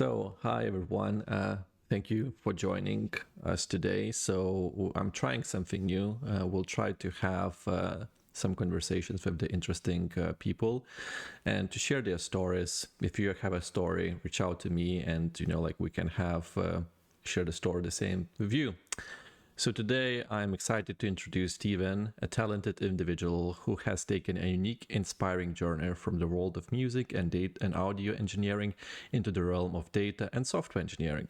Hi everyone. Thank you for joining us today. I'm trying something new. We'll try to have some conversations with the interesting people and to share their stories. If you have a story, reach out to me, and like we can have share the story the same with you. So today I'm excited to introduce Steven, a talented individual who has taken a unique, inspiring journey from the world of music and data and audio engineering into the realm of data and software engineering.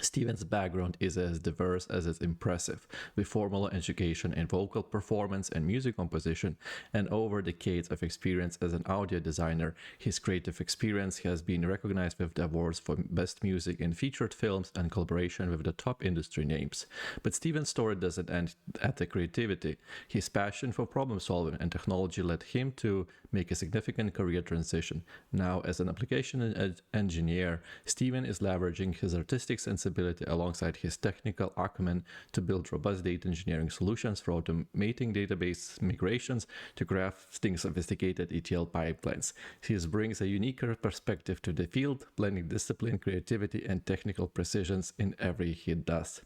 Steven's background is as diverse as it's impressive, with formal education in vocal performance and music composition, and over decades of experience as an audio designer. His creative experience has been recognized with the awards for Best Music in Featured Films and collaboration with the top industry names. But Steven's story doesn't end at the creativity. His passion for problem solving and technology led him to make a significant career transition. Now, as an application engineer, Steven is leveraging his artistic sensibility alongside his technical acumen to build robust data engineering solutions for automating database migrations to crafting sophisticated ETL pipelines. He brings a unique perspective to the field, blending discipline, creativity, and technical precisions in every he does.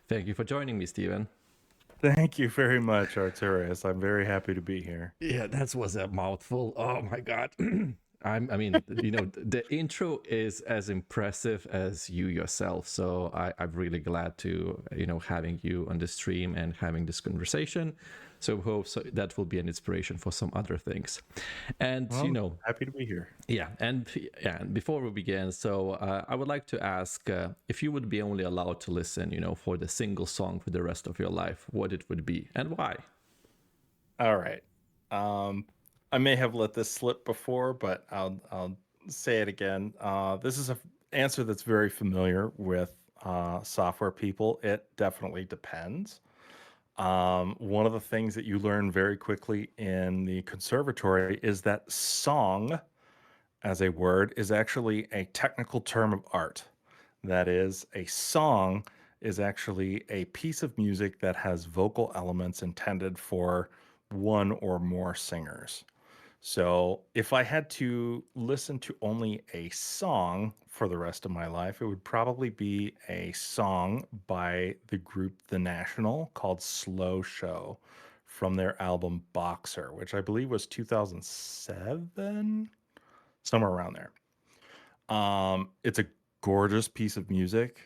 Thank you for joining me, Steven. Thank you very much, Arturius. I'm very happy to be here. Yeah, that was a mouthful. Oh my god. The intro is as impressive as you yourself. So I'm really glad to, having you on the stream and having this conversation. So hope that will be an inspiration for some other things. And Well, happy to be here. and before we begin, I would like to ask if you would be only allowed to listen, for the single song for the rest of your life, what it would be and why. All right. Um, I may have let this slip before, but I'll say it again. This is an answer that's very familiar with software people. It definitely depends. One of the things that you learn very quickly in the conservatory is that song as a word is actually a technical term of art. That is, a song is actually a piece of music that has vocal elements intended for one or more singers. So, if I had to listen to only a song for the rest of my life, it would probably be a song by the group The National called Slow Show from their album Boxer, which I believe was 2007, somewhere around there. It's a gorgeous piece of music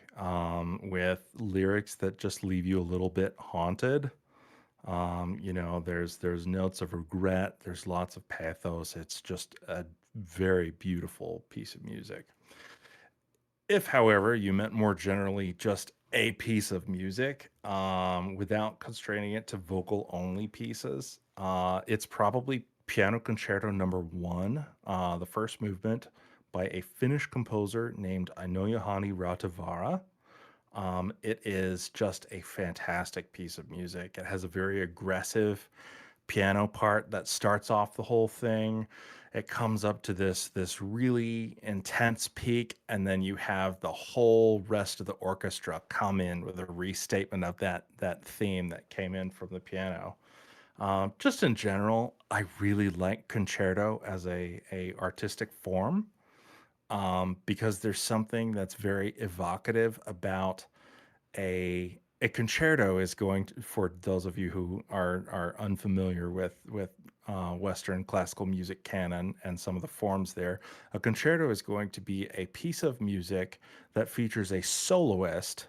with lyrics that just leave you a little bit haunted. There's notes of regret. There's lots of pathos. It's just a very beautiful piece of music. If, however, you meant more generally just a piece of music without constraining it to vocal only pieces, it's probably Piano Concerto Number One, the first movement by a Finnish composer named Ainojohani Rautavaara. It is just a fantastic piece of music. It has a very aggressive piano part that starts off the whole thing. It comes up to this really intense peak, and then you have the whole rest of the orchestra come in with a restatement of that theme that came in from the piano. Just in general, I really like concerto as a artistic form because there's something that's very evocative about a concerto is going to, for those of you who are unfamiliar with Western classical music canon and some of the forms there, a concerto is going to be a piece of music that features a soloist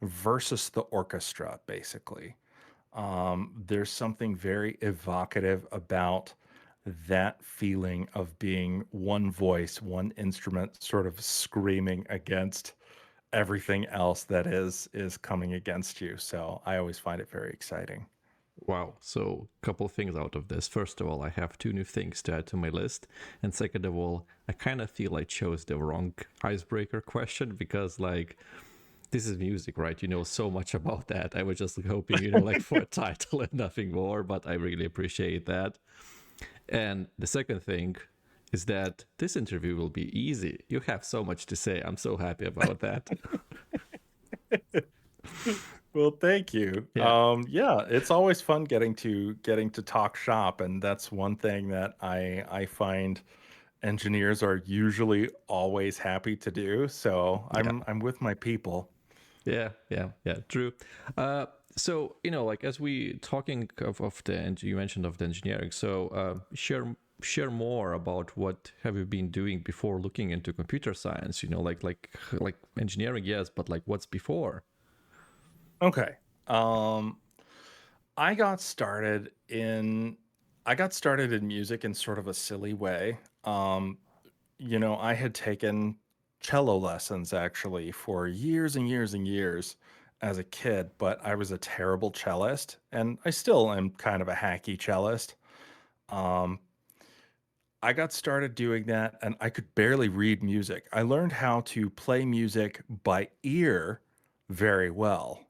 versus the orchestra, basically. There's something very evocative about that feeling of being one voice, one instrument sort of screaming against everything else that is coming against you. So I always find it very exciting. Wow. So, a couple of things out of this. First of all, I have two new things to add to my list. And second of all, I kind of feel I chose the wrong icebreaker question because, like, this is music, right? You know so much about that. I was just hoping, like for a title and nothing more, but I really appreciate that. And the second thing is that this interview will be easy. You have so much to say. I'm so happy about that. Well, thank you. Yeah. Yeah, it's always fun getting to talk shop, and that's one thing that I find engineers are usually always happy to do. So Yeah. I'm with my people. Yeah, true. Uh, so like as we talking of the you mentioned of the engineering. So share more about what have you been doing before looking into computer science. Like engineering, yes, but like what's before? Okay. Um, I got started in I got started in music in sort of a silly way. I had taken cello lessons actually for years and years and years as a kid, but I was a terrible cellist, and I still am kind of a hacky cellist. Um, I got started doing that and I could barely read music. I learned how to play music by ear very well.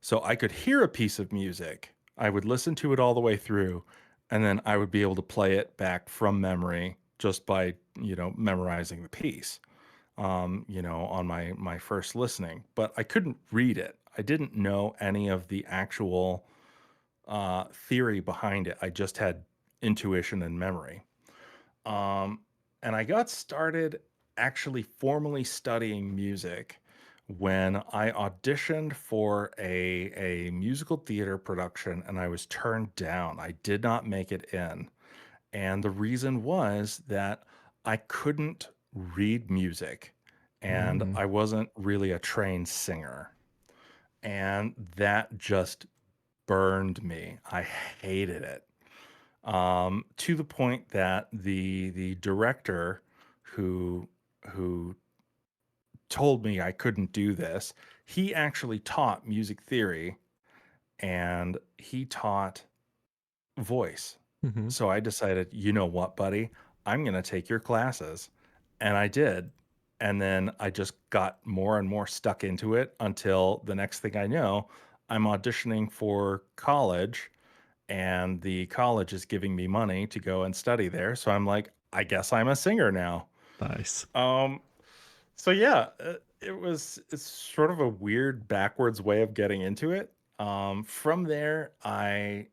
So I could hear a piece of music, I would listen to it all the way through, and then I would be able to play it back from memory just by, memorizing the piece, on my first listening. But I couldn't read it. I didn't know any of the actual theory behind it. I just had intuition and memory. Um, and I got started actually formally studying music when I auditioned for a musical theater production and I was turned down. I did not make it in. And the reason was that I couldn't read music and Mm. I wasn't really a trained singer. And that just burned me. I hated it, to the point that the director who who told me I couldn't do this, he actually taught music theory and he taught voice. Mm-hmm. So I decided, you know what, buddy, I'm going to take your classes. And I did. And then I just got more and more stuck into it until the next thing I know, I'm auditioning for college and the college is giving me money to go and study there. So I'm like, I guess I'm a singer now. Nice. Um, so yeah, it's sort of a weird backwards way of getting into it. From there, I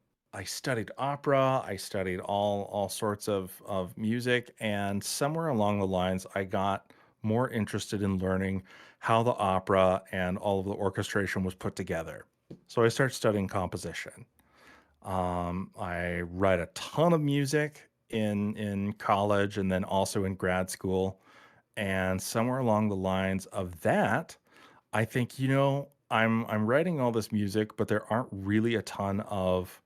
studied opera. I studied all sorts of music, and somewhere along the lines, I got more interested in learning how the opera and all of the orchestration was put together. So I started studying composition. I write a ton of music in college and then also in grad school. And somewhere along the lines of that, I think, I'm writing all this music, but there aren't really a ton of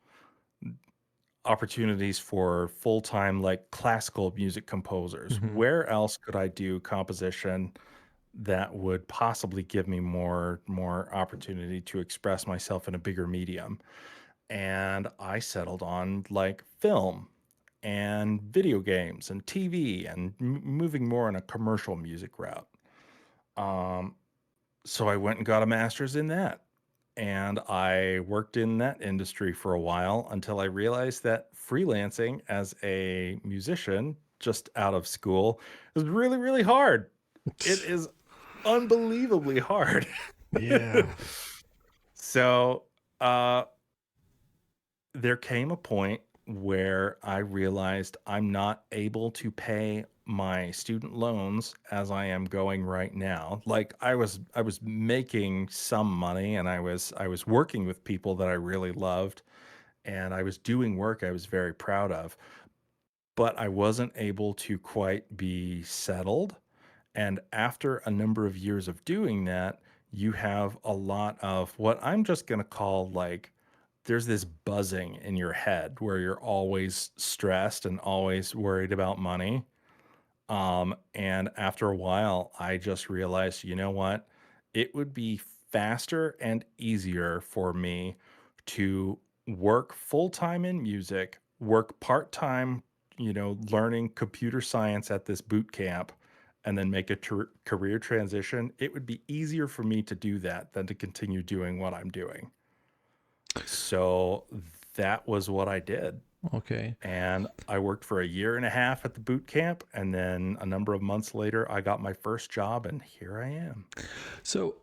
opportunities for full-time like classical music composers. Mm-hmm. Where else could I do composition that would possibly give me more opportunity to express myself in a bigger medium? And I settled on like film and video games and TV and moving more in a commercial music route. Um, so I went and got a master's in that. And I worked in that industry for a while until I realized that freelancing as a musician just out of school is really, really hard. It is unbelievably hard. Yeah. So, uh, there came a point where I realized I'm not able to pay my student loans as I am going right now. Like I was making some money and I was working with people that I really loved and I was doing work I was very proud of, but I wasn't able to quite be settled. And after a number of years of doing that, you have a lot of what I'm just going to call like there's this buzzing in your head where you're always stressed and always worried about money. And after a while, I just realized, you know what? It would be faster and easier for me to work full time in music, work part time, learning computer science at this boot camp, and then make a career transition. It would be easier for me to do that than to continue doing what I'm doing. So that was what I did. Okay. And I worked for a year and a half at the boot camp. And then a number of months later, I got my first job, and here I am. So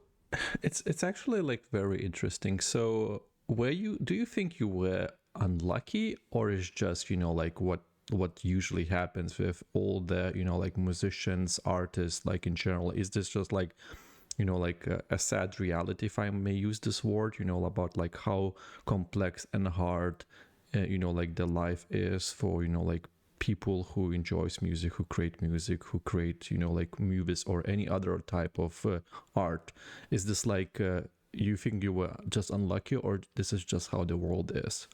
it's actually like very interesting. So were you do you think you were unlucky or is just, like what what usually happens with all the, like musicians, artists, like in general? Is this just like, like a sad reality, if I may use this word, about like how complex and hard, like the life is for, like people who enjoys music, who create music, who create, like movies or any other type of art? Is this like, you think you were just unlucky, or this is just how the world is?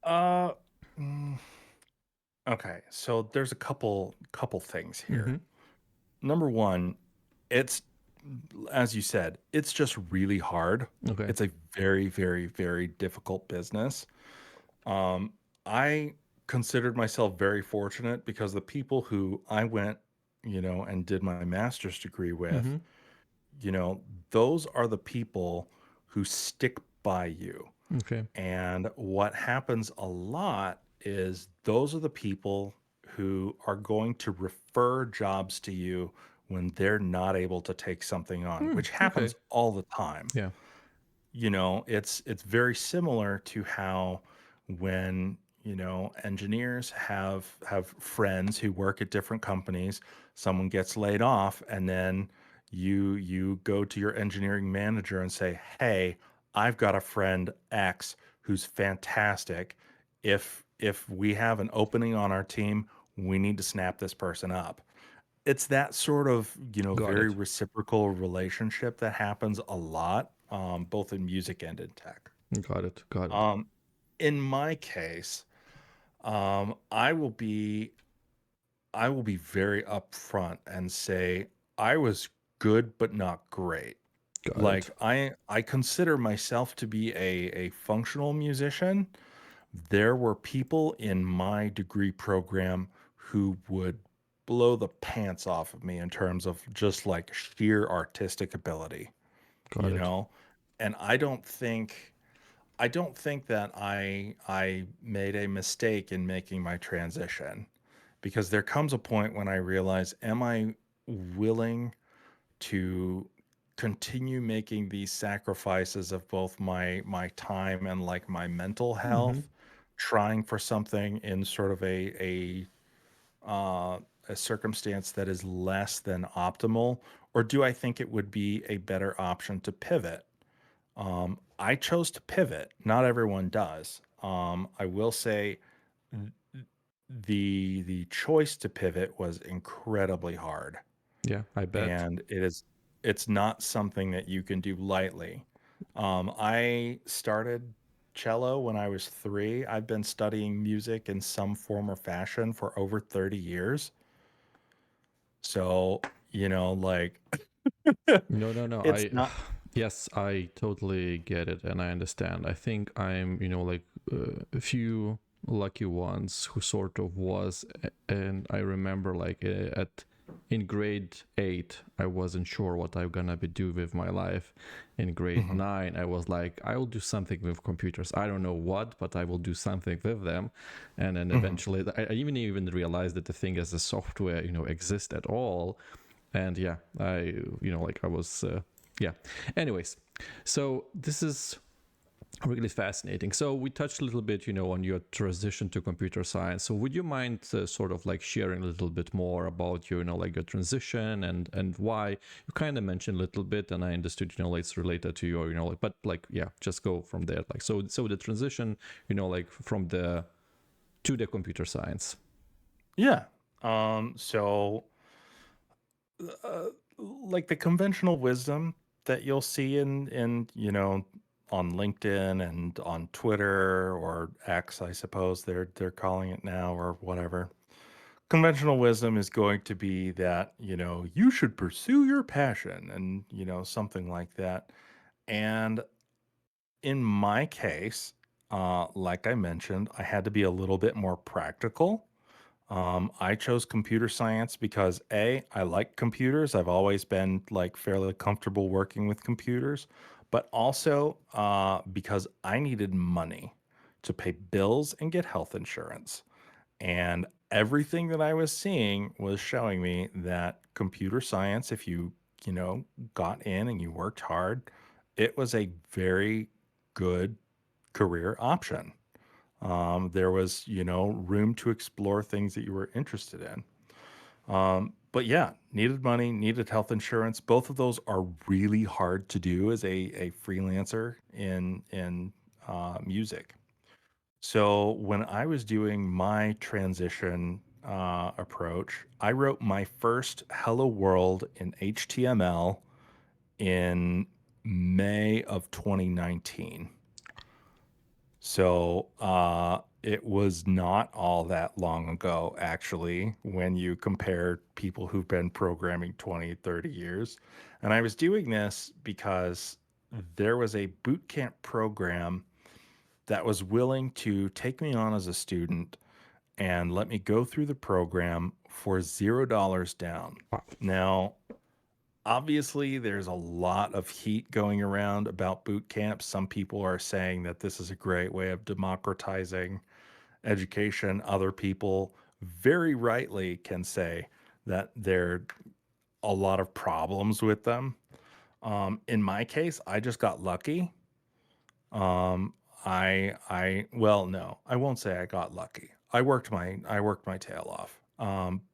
Uh, mm, okay, so there's a couple things here. Mm-hmm. Number one, it's as you said, it's just really hard. Okay. It's a very, very, very difficult business. Um, I considered myself very fortunate because the people who I went, and did my master's degree with, Mm-hmm. you know, those are the people who stick by you. Okay. And what happens a lot is those are the people who are going to refer jobs to you when they're not able to take something on, Mm, which okay. happens all the time. Yeah. It's very similar to how when, engineers have friends who work at different companies, someone gets laid off, and then you go to your engineering manager and say, "Hey, I've got a friend X who's fantastic. If we have an opening on our team, we need to snap this person up." It's that sort of, Got very it. reciprocal relationship that happens a lot, both in music and in tech. Got it. Got it. Um, in my case, um, I will be I will be very upfront and say I was good but not great. Got Like it. I consider myself to be a functional musician. There were people in my degree program who would blow the pants off of me in terms of just like sheer artistic ability, Got you it. know? And I don't think that I made a mistake in making my transition because there comes a point when I realize, am I willing to continue making these sacrifices of both my time and like my mental Mm-hmm. health, trying for something in sort of uh, a circumstance that is less than optimal, or do I think it would be a better option to pivot? I chose to pivot. Not everyone does. I will say the choice to pivot was incredibly hard, Yeah, I bet. and it's not something that you can do lightly. I started cello when I was 3. I've been studying music in some form or fashion for over 30 years. So, like No, no, no. it's not. Yes, I totally get it and I understand. I think I'm, like a few lucky ones who sort of was, and I remember like in grade 8, I wasn't sure what I'm gonna be do with my life. In grade Mhm, 9, I was like, I will do something with computers. I don't know what, but I will do something with them. And then mhm. eventually, I even realized that the thing as a software, exists at all. And yeah, I was yeah. Anyways, so this is really fascinating. So we touched a little bit, on your transition to computer science. So would you mind sort of like sharing a little bit more about your, like your transition and why? You kind of mentioned a little bit, and I understood, like it's related to your, like, but like yeah, just go from there. Like so the transition, like from the to the computer science. Yeah. So uh, like the conventional wisdom that you'll see in on LinkedIn and on Twitter or X, I suppose they're calling it now or whatever. Conventional wisdom is going to be that, you should pursue your passion and, something like that. And in my case, like I mentioned, I had to be a little bit more practical. I chose computer science because I like computers. I've always been like fairly comfortable working with computers, but also because I needed money to pay bills and get health insurance. And everything that I was seeing was showing me that computer science, if you got in and you worked hard, it was a very good career option. There was, room to explore things that you were interested in. But yeah, needed money, needed health insurance. Both of those are really hard to do as a freelancer in music. So when I was doing my transition approach, I wrote my first Hello World in HTML in May of 2019. So it was not all that long ago, actually, when you compare people who've been programming 20, 30 years. And I was doing this because there was a boot camp program that was willing to take me on as a student and let me go through the program for $0 down. Wow. Now, obviously, there's a lot of heat going around about boot camps. Some people are saying that this is a great way of democratizing education. Other people, very rightly, can say that there are a lot of problems with them. In my case, I just got lucky. Um, well, no, I won't say I got lucky. I worked my tail off.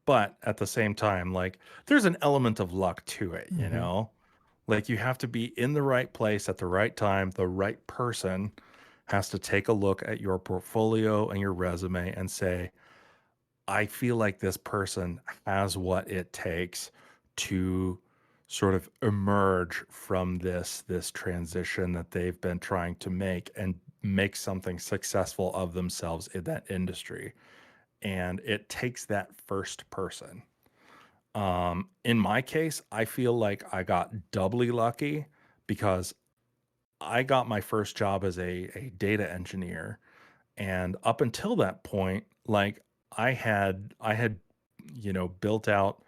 But at the same time, like there's an element of luck to it, you Hmm. know? Like you have to be in the right place at the right time. The right person has to take a look at your portfolio and your resume and say, I feel like this person has what it takes to sort of emerge from this transition that they've been trying to make and make something successful of themselves in that industry. And it takes that first person. In my case, I feel like I got doubly lucky because I got my first job as a data engineer, and up until that point, like I had built out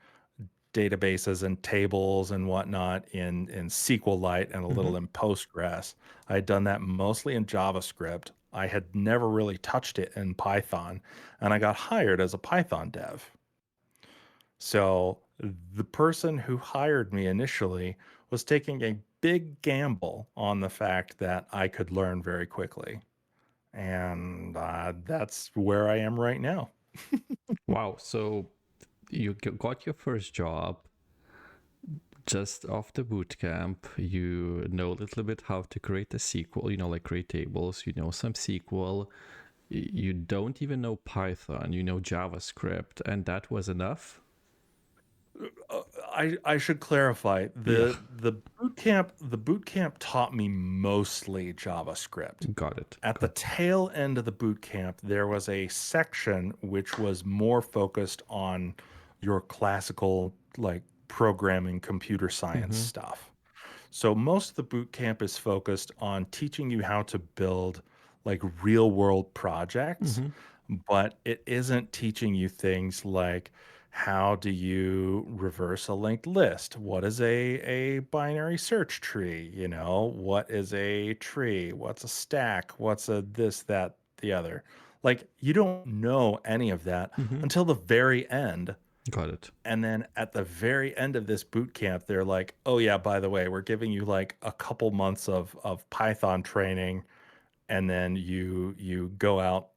databases and tables and whatnot in SQLite and a Hmm. little in Postgres. I had done that mostly in JavaScript. I had never really touched it in Python, and I got hired as a Python dev. So the person who hired me initially was taking a big gamble on the fact that I could learn very quickly. And that's where I am right now. Wow. So you got your first job just after boot camp. You know a little bit how to create a SQL, like create tables, some SQL. You don't even know Python, you know JavaScript, and that was enough. I should clarify Yeah, the boot camp taught me mostly JavaScript. got it. At the tail end of the boot camp, there was a section which was more focused on your classical like programming computer science Mm-hmm. stuff. So most of the boot camp is focused on teaching you how to build like real world projects, Mm-hmm. but it isn't teaching you things like how do you reverse a linked list? What is a binary search tree? What is a tree? What's a stack? What's a this, that, the other? Like you don't know any of that Mm-hmm. until the very end, Got it. and then at the very end of this boot camp, they're like, "Oh yeah, by the way, we're giving you like a couple months of Python training, and then you go out,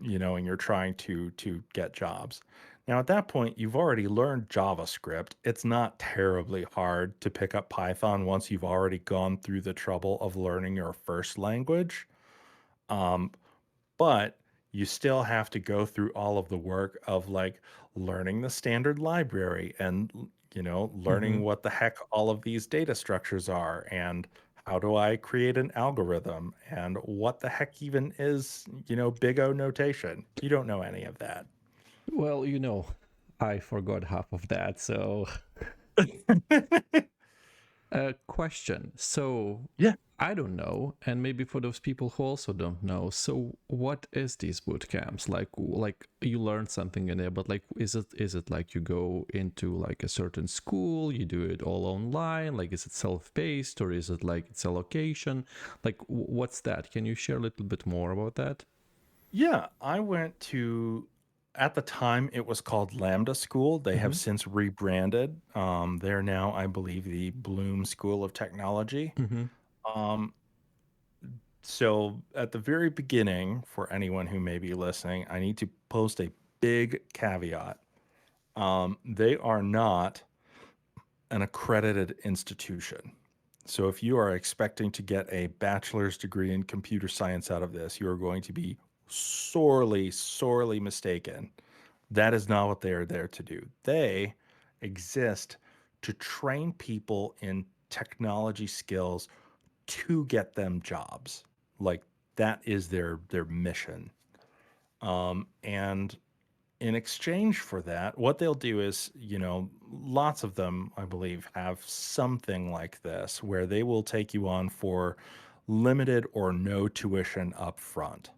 and you're trying to get jobs." Now at that point, you've already learned JavaScript. It's not terribly hard to pick up Python once you've already gone through the trouble of learning your first language. Um, but you still have to go through all of the work of like learning the standard library and Mm-hmm. learning what the heck all of these data structures are, and how do I create an algorithm, and what the heck even is big O notation. You don't know any of that. Well, I forgot half of that. So, question. So, Yeah. I don't know, and maybe for those people who also don't know. So, what is these boot camps like? You learn something in there, but like, is it like you go into like a certain school, you do it all online? Like, is it self-paced or is it like it's a location? Like, what's that? Can you share a little bit more about that? Yeah, I went to, at the time it was called Lambda School. They have Mm-hmm. since rebranded. They're now, I believe, the Bloom School of Technology. Mm-hmm. Um, So at the very beginning, for anyone who may be listening, I need to post a big caveat. They are not an accredited institution. So if you are expecting to get a bachelor's degree in computer science out of this, you are going to be sorely, sorely mistaken. That is not what they are there to do. They exist to train people in technology skills to get them jobs. Like that is their mission. And in exchange for that, what they'll do is, lots of them, I believe, have something like this where they will take you on for limited or no tuition up front.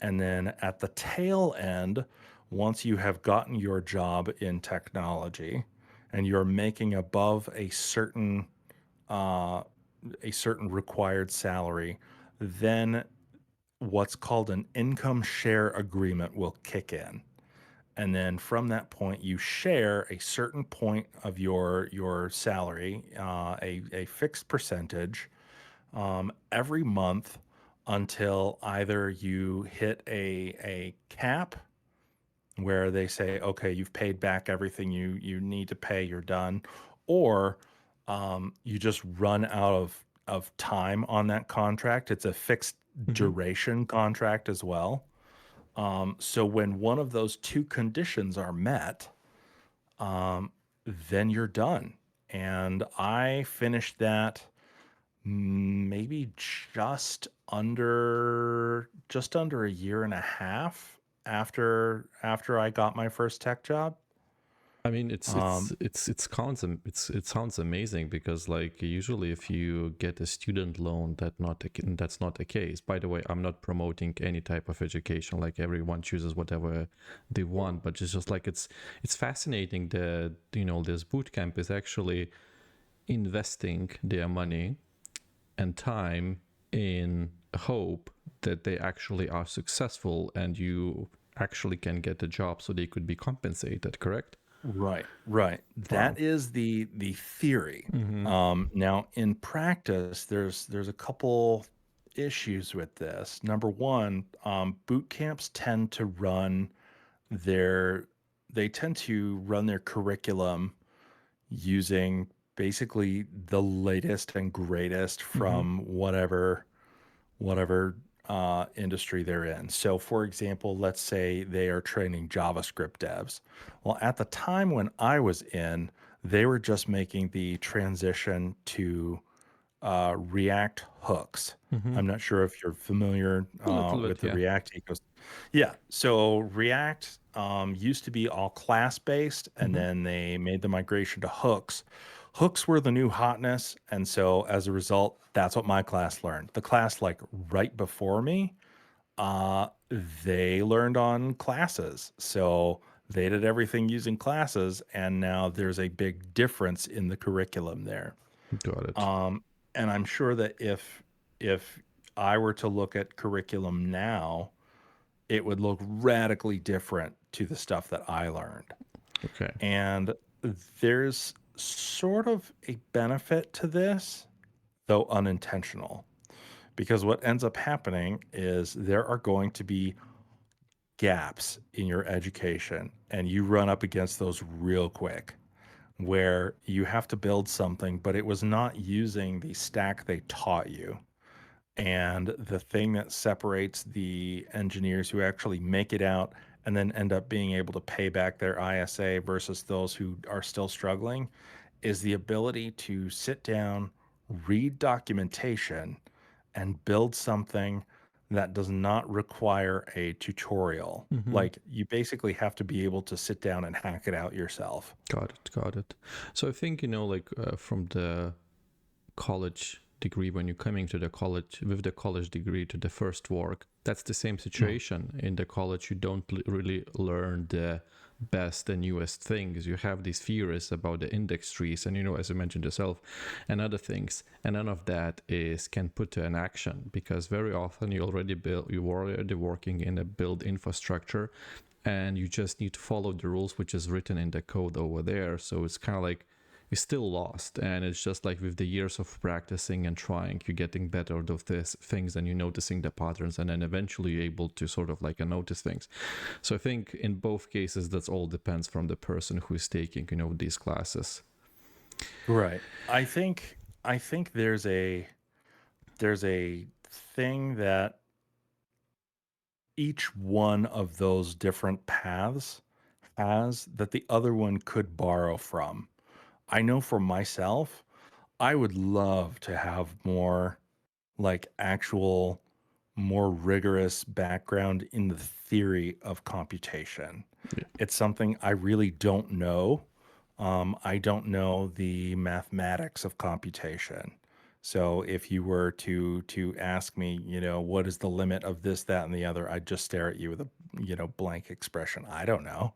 And then at the tail end, once you have gotten your job in technology and you're making above uh, a certain required salary, then what's called an income share agreement will kick in. And then from that point, you share a certain point of your salary, a fixed percentage, every month until either you hit a cap where they say, okay, you've paid back everything you need to pay, you're done, or you just run out of time on that contract. It's a fixed Mm-hmm. duration contract as well. So when one of those two conditions are met, um, then you're done. And I finished that maybe just under a year and a half after I got my first tech job. I mean, it's it's Um, it's it sounds it sounds amazing because like usually if you get a student loan that's not the case. By the way, I'm not promoting any type of education. Like everyone chooses whatever they want, but it's just like it's fascinating that this boot camp is actually investing their money and time in hope that they actually are successful and you actually can get a job so they could be compensated. Correct? right, right. Wow. That is the theory. Mm-hmm. Now in practice, there's a couple issues with this. Number one, boot camps tend to run their they tend to run their curriculum using basically the latest and greatest Mm-hmm. from whatever industry they're in. So, for example, let's say they are training JavaScript devs. Well, at the time when I was in, they were just making the transition to React hooks. Mm-hmm. I'm not sure if you're familiar A little with bit, the yeah. React ecosystem. Yeah, so React used to be all class based, and Mm-hmm. then they made the migration to hooks. Hooks were the new hotness, and so as a result, that's what my class learned. The class like right before me, uh, they learned on classes, so they did everything using classes, and now there's a big difference in the curriculum there. Got it. Um, and I'm sure that if I were to look at curriculum now, it would look radically different to the stuff that I learned. Okay. And there's sort of a benefit to this, though unintentional, because what ends up happening is there are going to be gaps in your education, and you run up against those real quick where you have to build something, but it was not using the stack they taught you. And the thing that separates the engineers who actually make it out and then end up being able to pay back their ISA versus those who are still struggling is the ability to sit down, read documentation, and build something that does not require a tutorial. Mm-hmm. Like you basically have to be able to sit down and hack it out yourself. Got it. Got it. So I think, like from the college degree, when you're coming to the college with the college degree to the first work, that's the same Mm. situation. In the college, you don't really learn the best and newest things. You have these theories about the index trees and, as you mentioned yourself, and other things. And none of that can put to an action because very often you're already working in a build infrastructure and you just need to follow the rules which is written in the code over there. So it's kind of like you're still lost. And it's just like with the years of practicing and trying, you're getting better at these things, and you're noticing the patterns, and then eventually you're able to sort of like notice things. So I think in both cases, that's all depends from the person who is taking, these classes. Right. I think there's a thing that each one of those different paths has that the other one could borrow from. I know for myself, I would love to have more like actual more rigorous background in the theory of computation. Yeah. It's something I really don't know. I don't know the mathematics of computation. So if you were to ask me, what is the limit of this, that, and the other, I'd just stare at you with a blank expression. I don't know.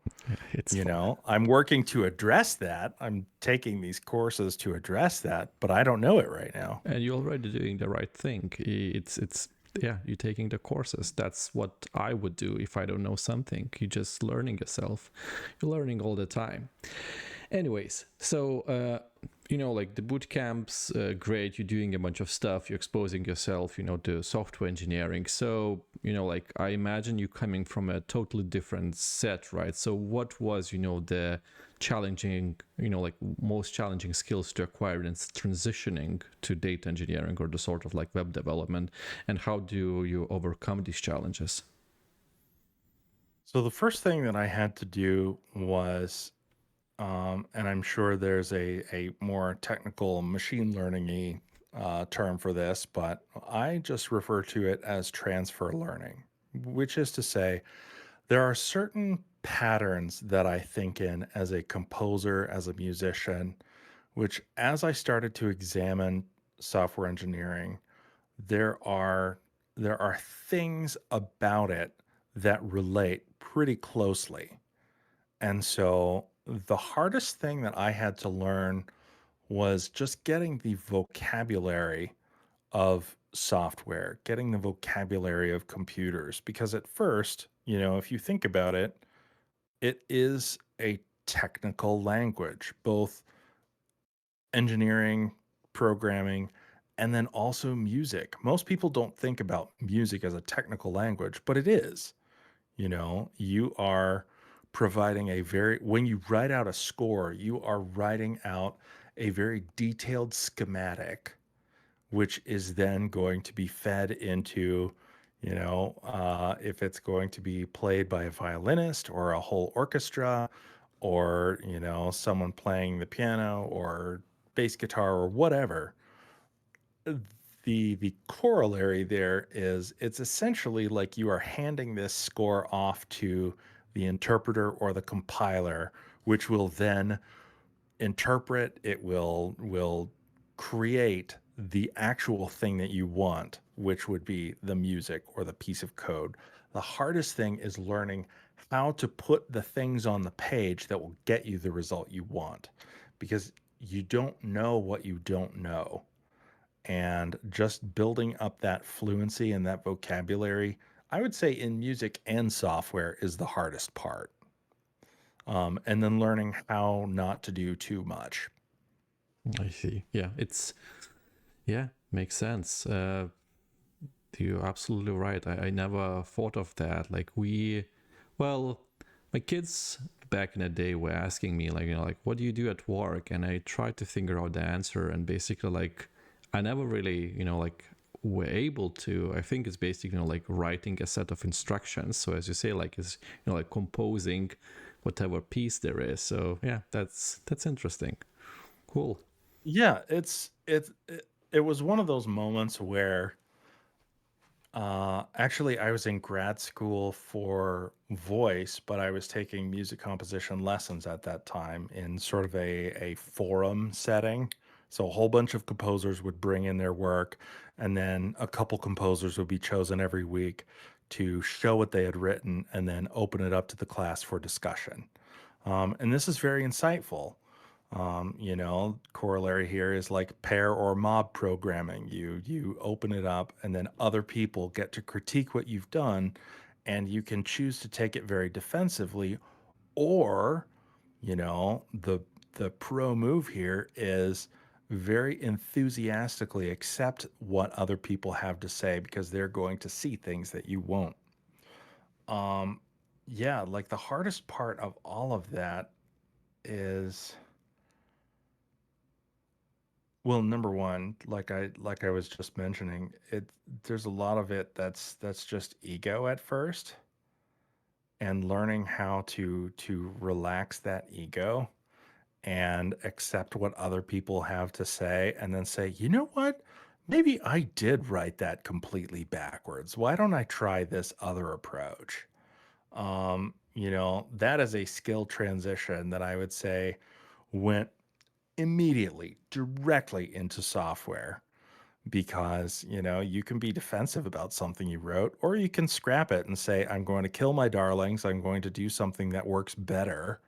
It's fun. I'm working to address that. I'm taking these courses to address that, but I don't know it right now. And you're already doing the right thing. It's yeah, you're taking the courses. That's what I would do if I don't know something. You're just learning yourself. You're learning all the time. Anyways, so like the boot camps, great. You're doing a bunch of stuff. You're exposing yourself, to software engineering. So like I imagine you coming from a totally different set, right? So what was the challenging, like most challenging skills to acquire in transitioning to data engineering or the sort of like web development, and how do you overcome these challenges? So the first thing that I had to do was, and I'm sure there's a more technical machine learning term for this, but I just refer to it as transfer learning, which is to say, there are certain patterns that I think in as a composer, as a musician, which as I started to examine software engineering, there are there are things about it that relate pretty closely. And so the hardest thing that I had to learn was just getting the vocabulary of software, getting the vocabulary of computers. Because at first, if you think about it, it is a technical language, both engineering, programming, and then also music. Most people don't think about music as a technical language, but it is. You are providing when you write out a score, you are writing out a very detailed schematic, which is then going to be fed into, if it's going to be played by a violinist or a whole orchestra, or, someone playing the piano or bass guitar or whatever. The corollary there is it's essentially like you are handing this score off to the interpreter or the compiler, which will then interpret, it will create the actual thing that you want, which would be the music or the piece of code. The hardest thing is learning how to put the things on the page that will get you the result you want, because you don't know what you don't know. And just building up that fluency and that vocabulary, I would say in music and software, is the hardest part. And then learning how not to do too much. I see. Yeah, yeah, makes sense. You're absolutely right. I never thought of that. Like well, my kids back in the day were asking me like, like, what do you do at work? And I tried to figure out the answer, and basically like, I never really, like were able to. I think it's basically, like writing a set of instructions. So as you say, like it's, like composing whatever piece there is. So yeah, that's interesting. Cool. Yeah, it was one of those moments where actually I was in grad school for voice, but I was taking music composition lessons at that time in sort of a forum setting. So a whole bunch of composers would bring in their work, and then a couple composers would be chosen every week to show what they had written and then open it up to the class for discussion. And this is very insightful. Corollary here is like pair or mob programming. You open it up, and then other people get to critique what you've done, and you can choose to take it very defensively, or the the pro move here is very enthusiastically accept what other people have to say because they're going to see things that you won't. Um, yeah, like the hardest part of all of that is, well, number one, like I was just mentioning, there's a lot of it that's just ego at first, and learning how to relax that ego and accept what other people have to say and then say, you know what? Maybe I did write that completely backwards. Why don't I try this other approach? That is a skill transition that I would say went immediately directly into software because, you can be defensive about something you wrote, or you can scrap it and say, I'm going to kill my darlings. I'm going to do something that works better.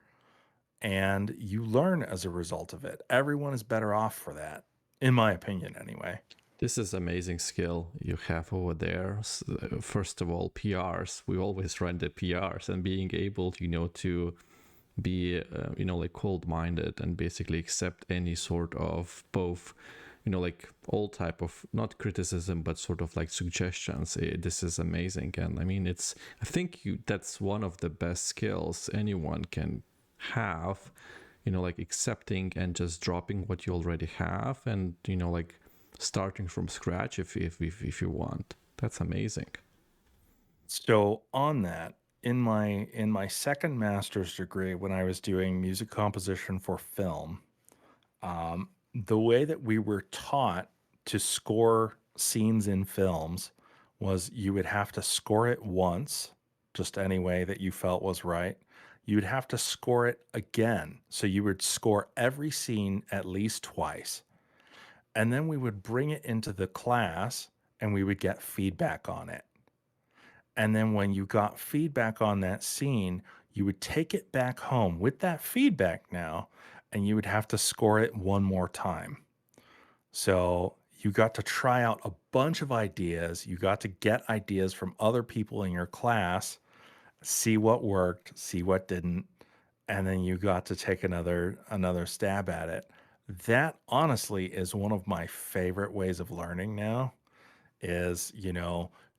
And you learn as a result of it. Everyone is better off for that, in my opinion, anyway. This is amazing skill you have over there. First of all, PRs. We always run the PRs, and being able, to be, like cold-minded and basically accept any sort of both, like all type of not criticism but sort of like suggestions. This is amazing, and I mean, I think that's one of the best skills anyone can have. Like accepting and just dropping what you already have, and like starting from scratch if you want. That's amazing. So on that, in my second master's degree, when I was doing music composition for film, the way that we were taught to score scenes in films was you would have to score it once, just any way that you felt was right. You would have to score it again. So you would score every scene at least twice. And then we would bring it into the class and we would get feedback on it. And then when you got feedback on that scene, you would take it back home with that feedback now, and you would have to score it one more time. So you got to try out a bunch of ideas. You got to get ideas from other people in your class, see what worked, see what didn't, and then you got to take another stab at it. That honestly is one of my favorite ways of learning now is,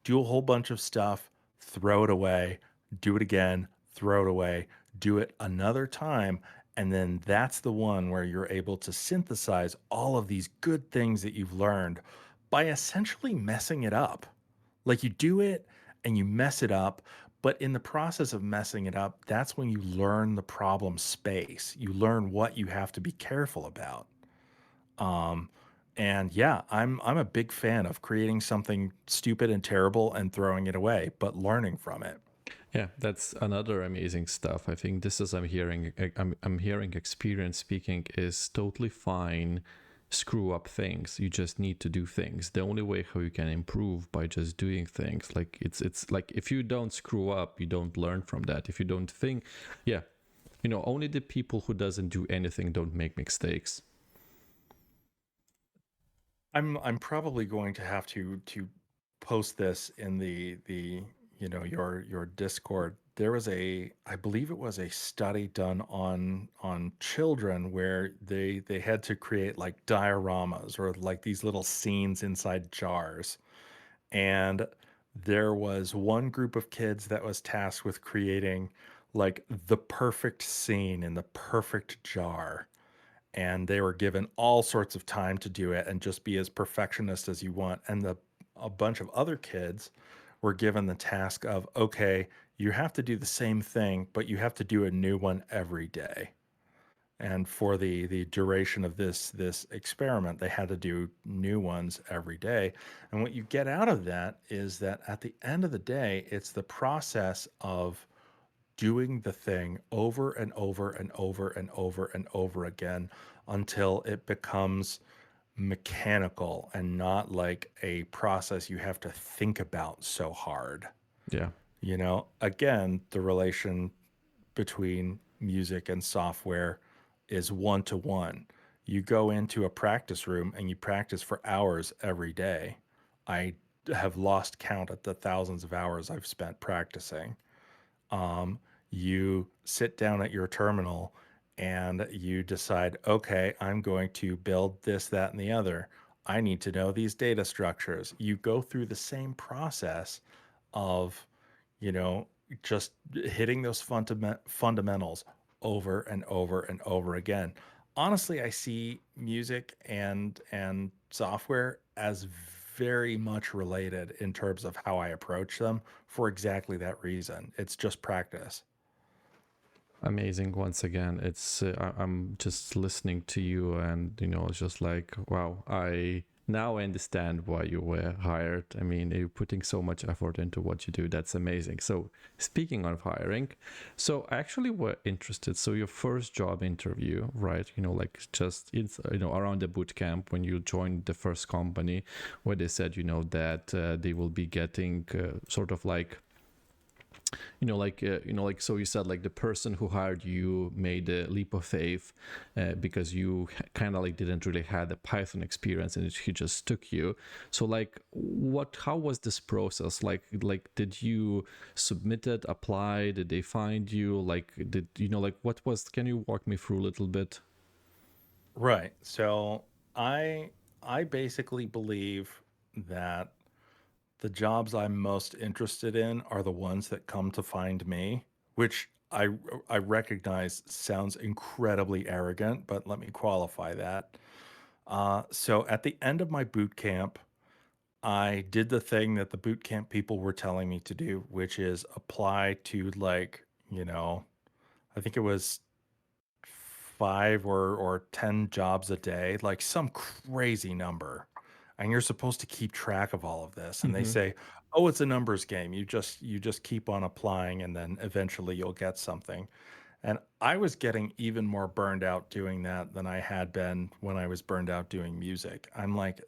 do a whole bunch of stuff, throw it away, do it again, throw it away, do it another time. And then that's the one where you're able to synthesize all of these good things that you've learned by essentially messing it up. Like you do it and you mess it up. But in the process of messing it up, that's when you learn the problem space. You learn what you have to be careful about. Um, and yeah, I'm a big fan of creating something stupid and terrible and throwing it away, but learning from it. Yeah, that's another amazing stuff. I think this is I'm hearing experience speaking is totally fine. Screw up things. You just need to do things. The only way how you can improve by just doing things. Like it's like if you don't screw up, you don't learn from that. If you don't think, yeah, only the people who doesn't do anything don't make mistakes. I'm probably going to have to post this in the your Discord. There was I believe it was a study done on children where they had to create like dioramas or like these little scenes inside jars. And there was one group of kids that was tasked with creating like the perfect scene in the perfect jar, and they were given all sorts of time to do it and just be as perfectionist as you want. And a bunch of other kids were given the task of, okay, you have to do the same thing, but you have to do a new one every day. And for the duration of this experiment, they had to do new ones every day. And what you get out of that is that at the end of the day, it's the process of doing the thing over and over and over and over and over again until it becomes mechanical and not like a process you have to think about so hard. Yeah. Again, the relation between music and software is one to one. You go into a practice room and you practice for hours every day. I have lost count at the thousands of hours I've spent practicing. You sit down at your terminal and you decide, okay, I'm going to build this, that, and the other. I need to know these data structures. You go through the same process of, you know, just hitting those fundamentals over and over and over again. Honestly, I see music and software as very much related in terms of how I approach them for exactly that reason. It's just practice. Amazing. Once again, I'm just listening to you, and it's just like, wow, I now understand why you were hired. I mean, you're putting so much effort into what you do. That's amazing. So speaking of hiring, so actually we're interested. So your first job interview, right? Like just it's around the boot camp when you joined the first company, where they said that they will be getting sort of like like so you said like the person who hired you made a leap of faith because you kind of like didn't really had a Python experience, and he just took you. So like how was this process? Like did you submit it, apply, did they find you, like did like what was, can you walk me through a little bit? Right. So I I basically believe that the jobs I'm most interested in are the ones that come to find me, which I recognize sounds incredibly arrogant, but let me qualify that. So at the end of my boot camp, I did the thing that the boot camp people were telling me to do, which is apply to like, I think it was 5 or 10 jobs a day, like some crazy number. And you're supposed to keep track of all of this. And they Mm-hmm. say, "Oh, it's a numbers game. You just keep on applying and then eventually you'll get something." And I was getting even more burned out doing that than I had been when I was burned out doing music. I'm like,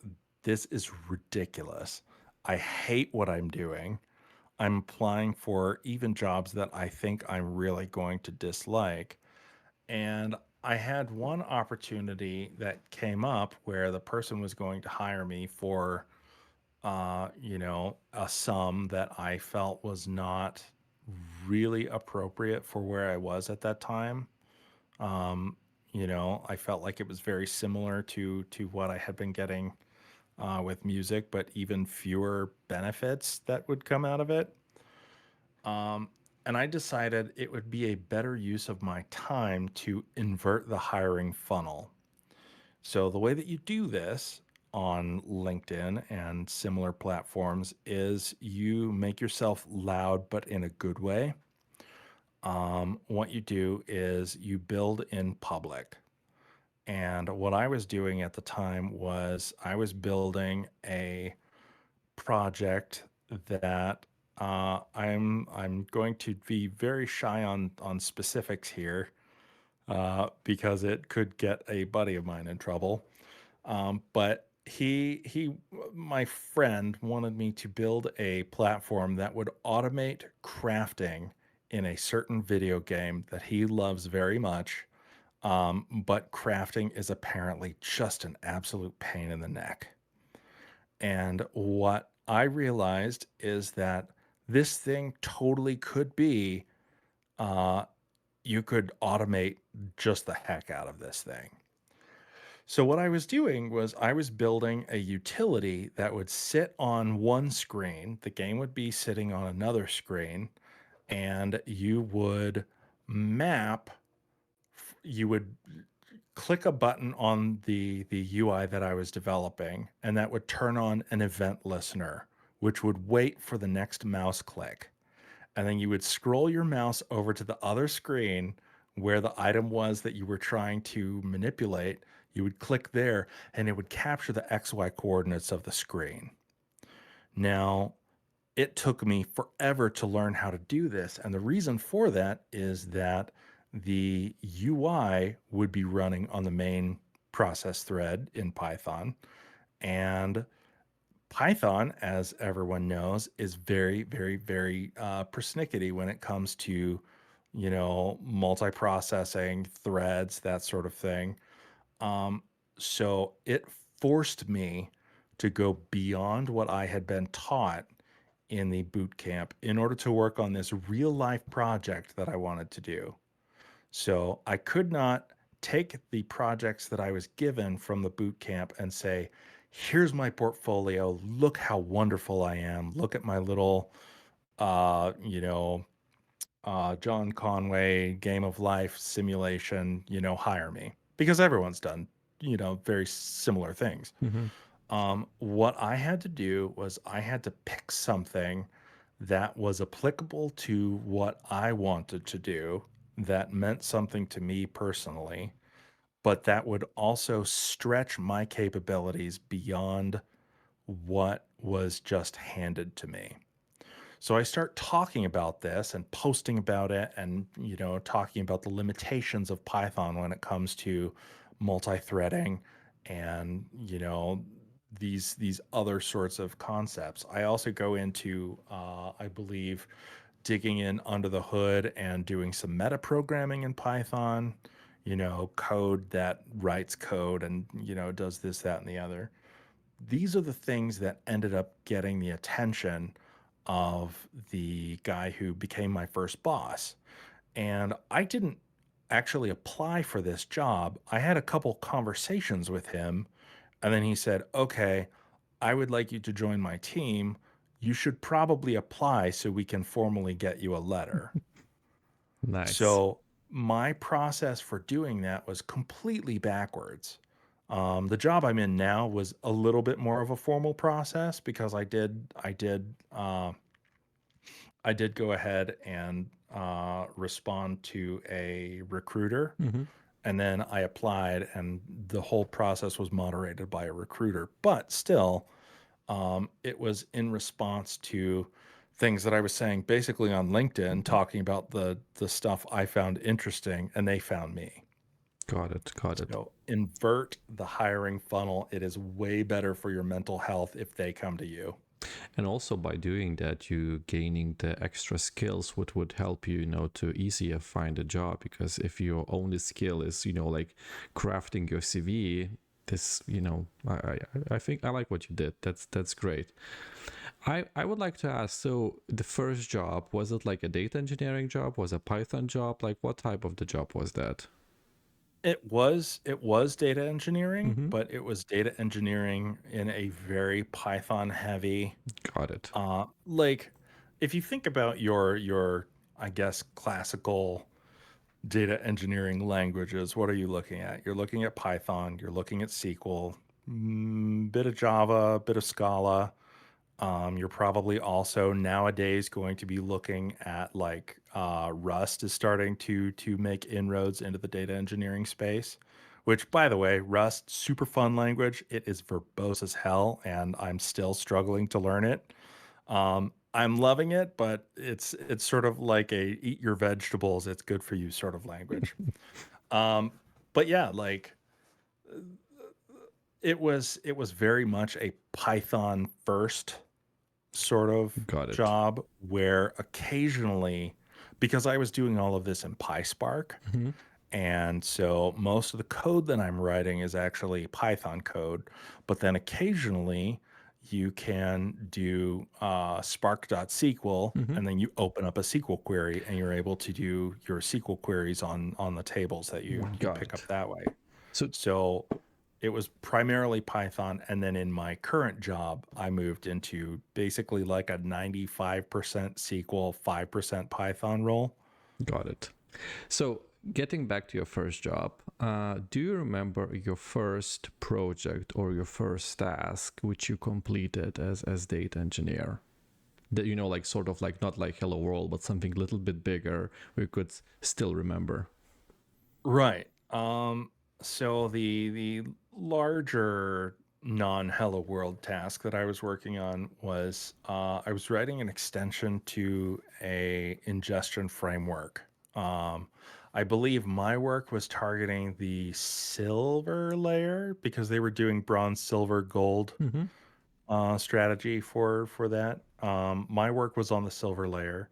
this is ridiculous. I hate what I'm doing. I'm applying for even jobs that I think I'm really going to dislike. And I had one opportunity that came up where the person was going to hire me for, a sum that I felt was not really appropriate for where I was at that time. Um, I felt like it was very similar to what I had been getting with music, but even fewer benefits that would come out of it. Um, and I decided it would be a better use of my time to invert the hiring funnel. So, the way that you do this on LinkedIn and similar platforms is you make yourself loud, but in a good way. What you do is you build in public. And what I was doing at the time was I was building a project that I'm going to be very shy on specifics here because it could get a buddy of mine in trouble. But my friend wanted me to build a platform that would automate crafting in a certain video game that he loves very much. But crafting is apparently just an absolute pain in the neck. And what I realized is that this thing totally could be, uh, you could automate just the heck out of this thing. So, what I was doing was I was building a utility that would sit on one screen, the game would be sitting on another screen, and map, you would click a button on the UI that I was developing, and that would turn on an event listener, which would wait for the next mouse click. And then you would scroll your mouse over to the other screen where the item was that you were trying to manipulate. You would click there, and it would capture the XY coordinates of the screen. Now, it took me forever to learn how to do this. And the reason for that is that the UI would be running on the main process thread in Python. And Python, as everyone knows, is very, very, very persnickety when it comes to, multiprocessing, threads, that sort of thing. Um, so it forced me to go beyond what I had been taught in the boot camp in order to work on this real life project that I wanted to do. So I could not take the projects that I was given from the boot camp and say, here's my portfolio. Look how wonderful I am. Look at my little, you know, John Conway game of life simulation, hire me because everyone's done, very similar things. Hmm. What I had to do was I had to pick something that was applicable to what I wanted to do, that meant something to me personally, but that would also stretch my capabilities beyond what was just handed to me. So I start talking about this and posting about it and, talking about the limitations of Python when it comes to multi-threading and, these other sorts of concepts. I also go into, I believe, digging in under the hood and doing some meta programming in Python, code that writes code and, does this, that, and the other. These are the things that ended up getting the attention of the guy who became my first boss. And I didn't actually apply for this job. I had a couple conversations with him, and then he said, "Okay, I would like you to join my team. You should probably apply so we can formally get you a letter." Nice. So my process for doing that was completely backwards. The job I'm in now was a little bit more of a formal process because I did go ahead and respond to a recruiter, Hmm. and then I applied, and the whole process was moderated by a recruiter. But still, it was in response to things that I was saying basically on LinkedIn, talking about the stuff I found interesting, and they found me. Got it. Got it. So invert the hiring funnel. It is way better for your mental health if they come to you. And also by doing that, you gaining the extra skills, what would help you, to easier find a job. Because if your only skill is, like crafting your CV, this, I think I like what you did. That's great. I would like to ask. So the first job, was it like a data engineering job? Was a Python job? Like what type of the job was that? It was data engineering, Mm-hmm. but it was data engineering in a very Python heavy, Got it. like if you think about your I guess classical data engineering languages, what are you looking at? You're looking at Python, you're looking at SQL, bit of Java, bit of Scala. You're probably also nowadays going to be looking at like Rust is starting to make inroads into the data engineering space. Which, by the way, Rust, super fun language. It is verbose as hell, and I'm still struggling to learn it. I'm loving it, but it's sort of like a eat your vegetables, it's good for you sort of language. Um, but yeah, like it was very much a Python first sort of Got it. job where occasionally, because I was doing all of this in PySpark, Hmm. and so most of the code that I'm writing is actually Python code, but then occasionally you can do spark.sql Hmm. and then you open up a SQL query and you're able to do your SQL queries on the tables that you Got pick up it. that way. So So it was primarily Python. And then in my current job, I moved into basically like a 95% SQL, 5% Python role. got it. So, getting back to your first job, do you remember your first project or your first task which you completed as data engineer? That like sort of like not like Hello World, but something a little bit bigger we could still remember. Right. So the larger non-Hello World task that I was working on was I was writing an extension to a ingestion framework. Um, I believe my work was targeting the silver layer because they were doing bronze, silver, gold Mm-hmm. strategy for that. My work was on the silver layer.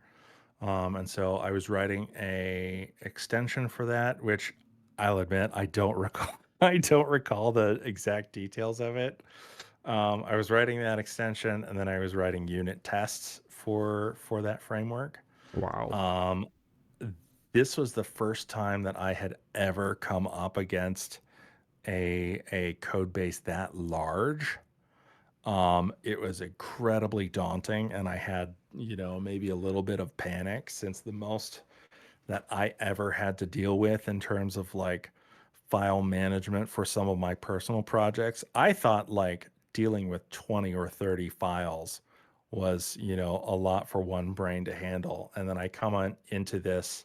And so I was writing a extension for that, which I'll admit I don't recall. I don't recall the exact details of it. I was writing that extension, and then I was writing unit tests for that framework. Wow. Um, this was the first time that I had ever come up against a code base that large. It was incredibly daunting, and I had, maybe a little bit of panic since the most that I ever had to deal with in terms of like file management for some of my personal projects. I thought like dealing with 20 or 30 files was, a lot for one brain to handle. And then I come on into this,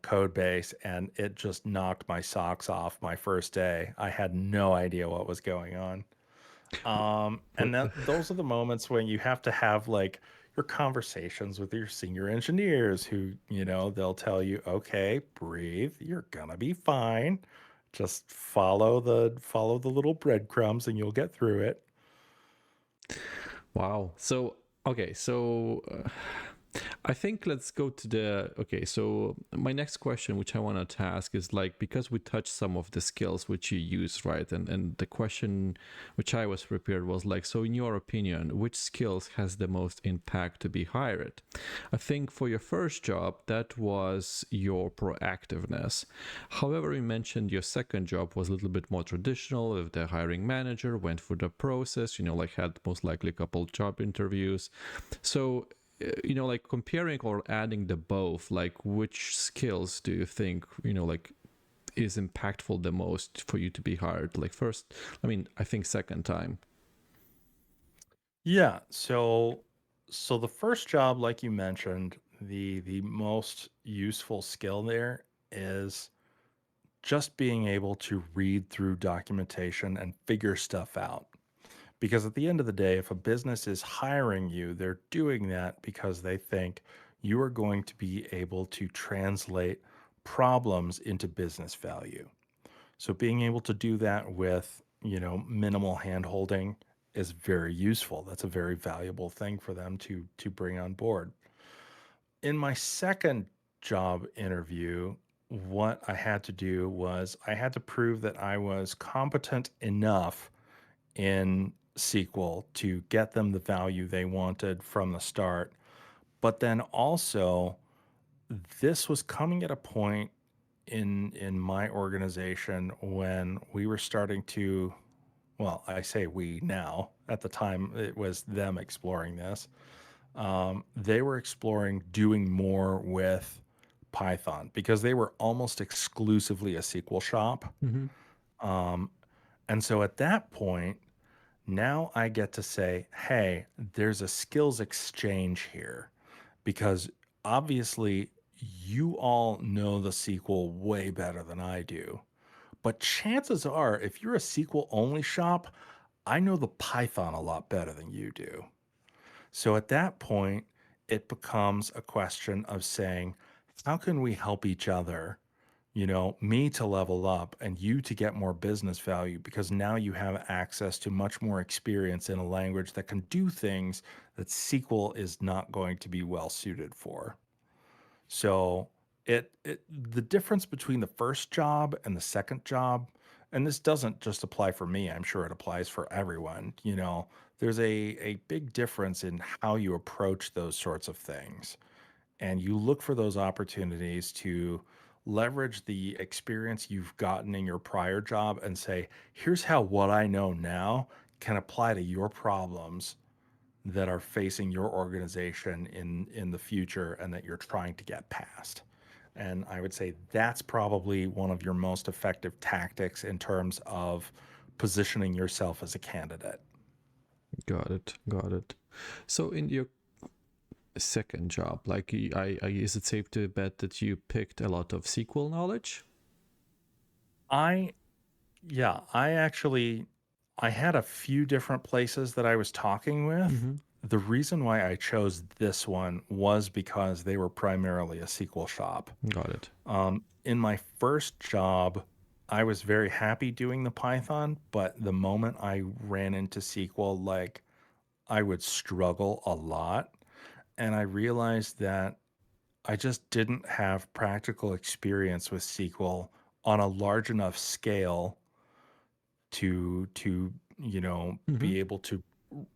code base, and it just knocked my socks off my first day. I had no idea what was going on. And What? that those are the moments when you have to have like your conversations with your senior engineers who, they'll tell you, okay, breathe, you're gonna be fine. Just follow the little breadcrumbs and you'll get through it. Wow. So, okay, so I think let's go to the okay. So my next question, which I wanted to ask, is like because we touched some of the skills which you use, right? And the question which I was prepared was like, so in your opinion, which skills has the most impact to be hired? I think for your first job, that was your proactiveness. However, you mentioned your second job was a little bit more traditional. If the hiring manager went through the process, like had most likely a couple job interviews. So like comparing or adding the both, like which skills do you think, like is impactful the most for you to be hired? Like first, I mean, I think second time. Yeah, so the first job, like you mentioned, the most useful skill there is just being able to read through documentation and figure stuff out. Because at the end of the day, if a business is hiring you, they're doing that because they think you are going to be able to translate problems into business value. So being able to do that with, minimal handholding is very useful. That's a very valuable thing for them to bring on board. In my second job interview, what I had to do was I had to prove that I was competent enough in SQL to get them the value they wanted from the start. But then also, this was coming at a point in my organization when we were starting to, well, I say we now, at the time it was them exploring this. They were exploring doing more with Python because they were almost exclusively a SQL shop. Mm-hmm. Um, and so at that point, now I get to say, hey, there's a skills exchange here because obviously you all know the SQL way better than I do. But chances are, if you're a SQL only shop, I know the Python a lot better than you do. So at that point, it becomes a question of saying, how can we help each other? Me to level up and you to get more business value because now you have access to much more experience in a language that can do things that SQL is not going to be well suited for. So the difference between the first job and the second job, and this doesn't just apply for me, I'm sure it applies for everyone, there's a big difference in how you approach those sorts of things. And you look for those opportunities to leverage the experience you've gotten in your prior job and say, here's how what I know now can apply to your problems that are facing your organization in the future and that you're trying to get past. And I would say that's probably one of your most effective tactics in terms of positioning yourself as a candidate. Got it. Got it. So in your second job, like is it safe to bet that you picked a lot of SQL knowledge? I Yeah, I had a few different places that I was talking with. Mm-hmm. The reason why I chose this one was because they were primarily a SQL shop. Got it. In my first job, I was very happy doing the Python, but the moment I ran into SQL, like I would struggle a lot. And I realized that I just didn't have practical experience with SQL on a large enough scale to Mm-hmm. be able to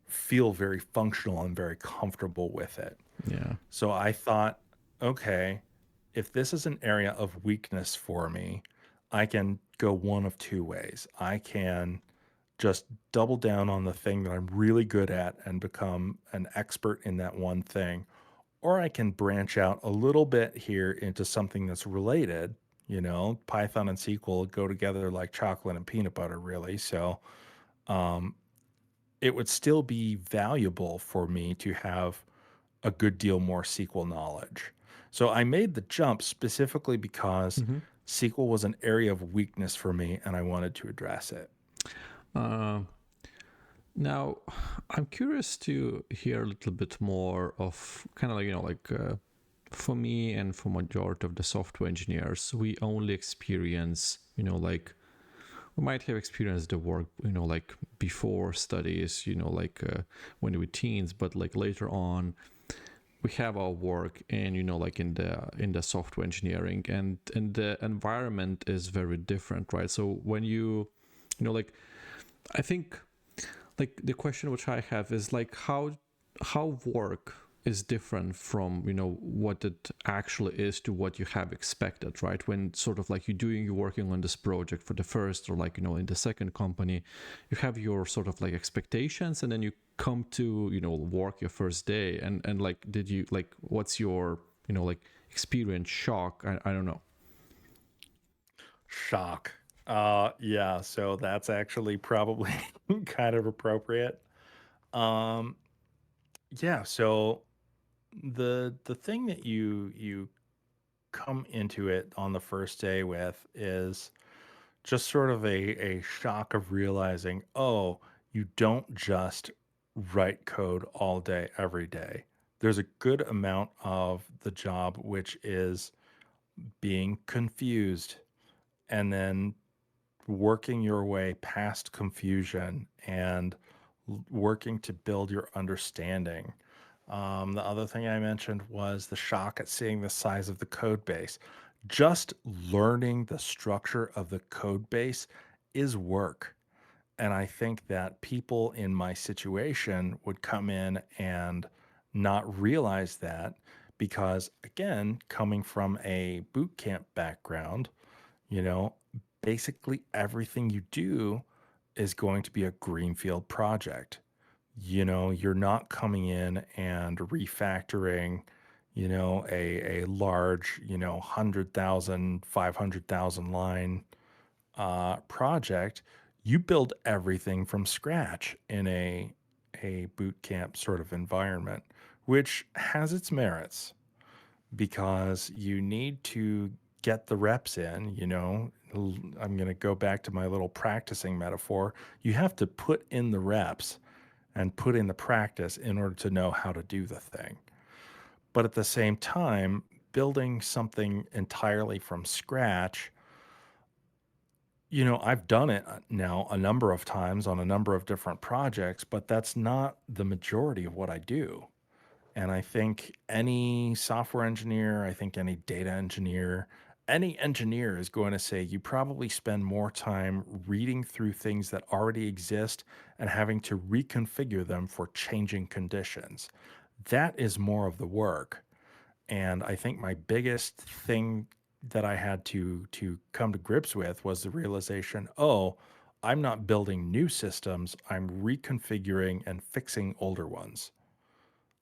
feel very functional and very comfortable with it. Yeah. So I thought, okay, if this is an area of weakness for me, I can go one of two ways. I can just double down on the thing that I'm really good at and become an expert in that one thing, or I can branch out a little bit here into something that's related. Python and SQL go together like chocolate and peanut butter, really. So um, it would still be valuable for me to have a good deal more SQL knowledge. So I made the jump specifically because Mm-hmm. SQL was an area of weakness for me and I wanted to address it. Uh, Now, I'm curious to hear a little bit more of kind of like, for me and for majority of the software engineers, we only experience, we might have experienced the work, like before studies, when we teens, but like later on, we have our work in, like in the software engineering, and the environment is very different, right? So when like I think like the question which I have is like how work is different from what it actually is to what you have expected, right? When sort of like you're working on this project for the first, or like in the second company, you have your sort of like expectations, and then you come to work your first day, and like did you like what's your like experience, shock? I don't know. Shock. Yeah, so that's actually probably kind of appropriate. Um, yeah, so the thing that you come into it on the first day with is just sort of a shock of realizing, oh, you don't just write code all day, every day. There's a good amount of the job which is being confused and then working your way past confusion and working to build your understanding. The other thing I mentioned was the shock at seeing the size of the code base. Just learning the structure of the code base is work. And I think that people in my situation would come in and not realize that because, again, coming from a boot camp background, you know, basically everything you do is going to be a greenfield project. You're not coming in and refactoring, a large, 100,000, 500,000 line project. You build everything from scratch in a boot camp sort of environment, which has its merits because you need to get the reps in, I'm going to go back to my little practicing metaphor. You have to put in the reps and put in the practice in order to know how to do the thing. But at the same time, building something entirely from scratch, I've done it now a number of times on a number of different projects, but that's not the majority of what I do. And I think any software engineer, I think any data engineer, any engineer is going to say you probably spend more time reading through things that already exist and having to reconfigure them for changing conditions. That is more of the work. And I think my biggest thing that I had to come to grips with was the realization, oh, I'm not building new systems, I'm reconfiguring and fixing older ones.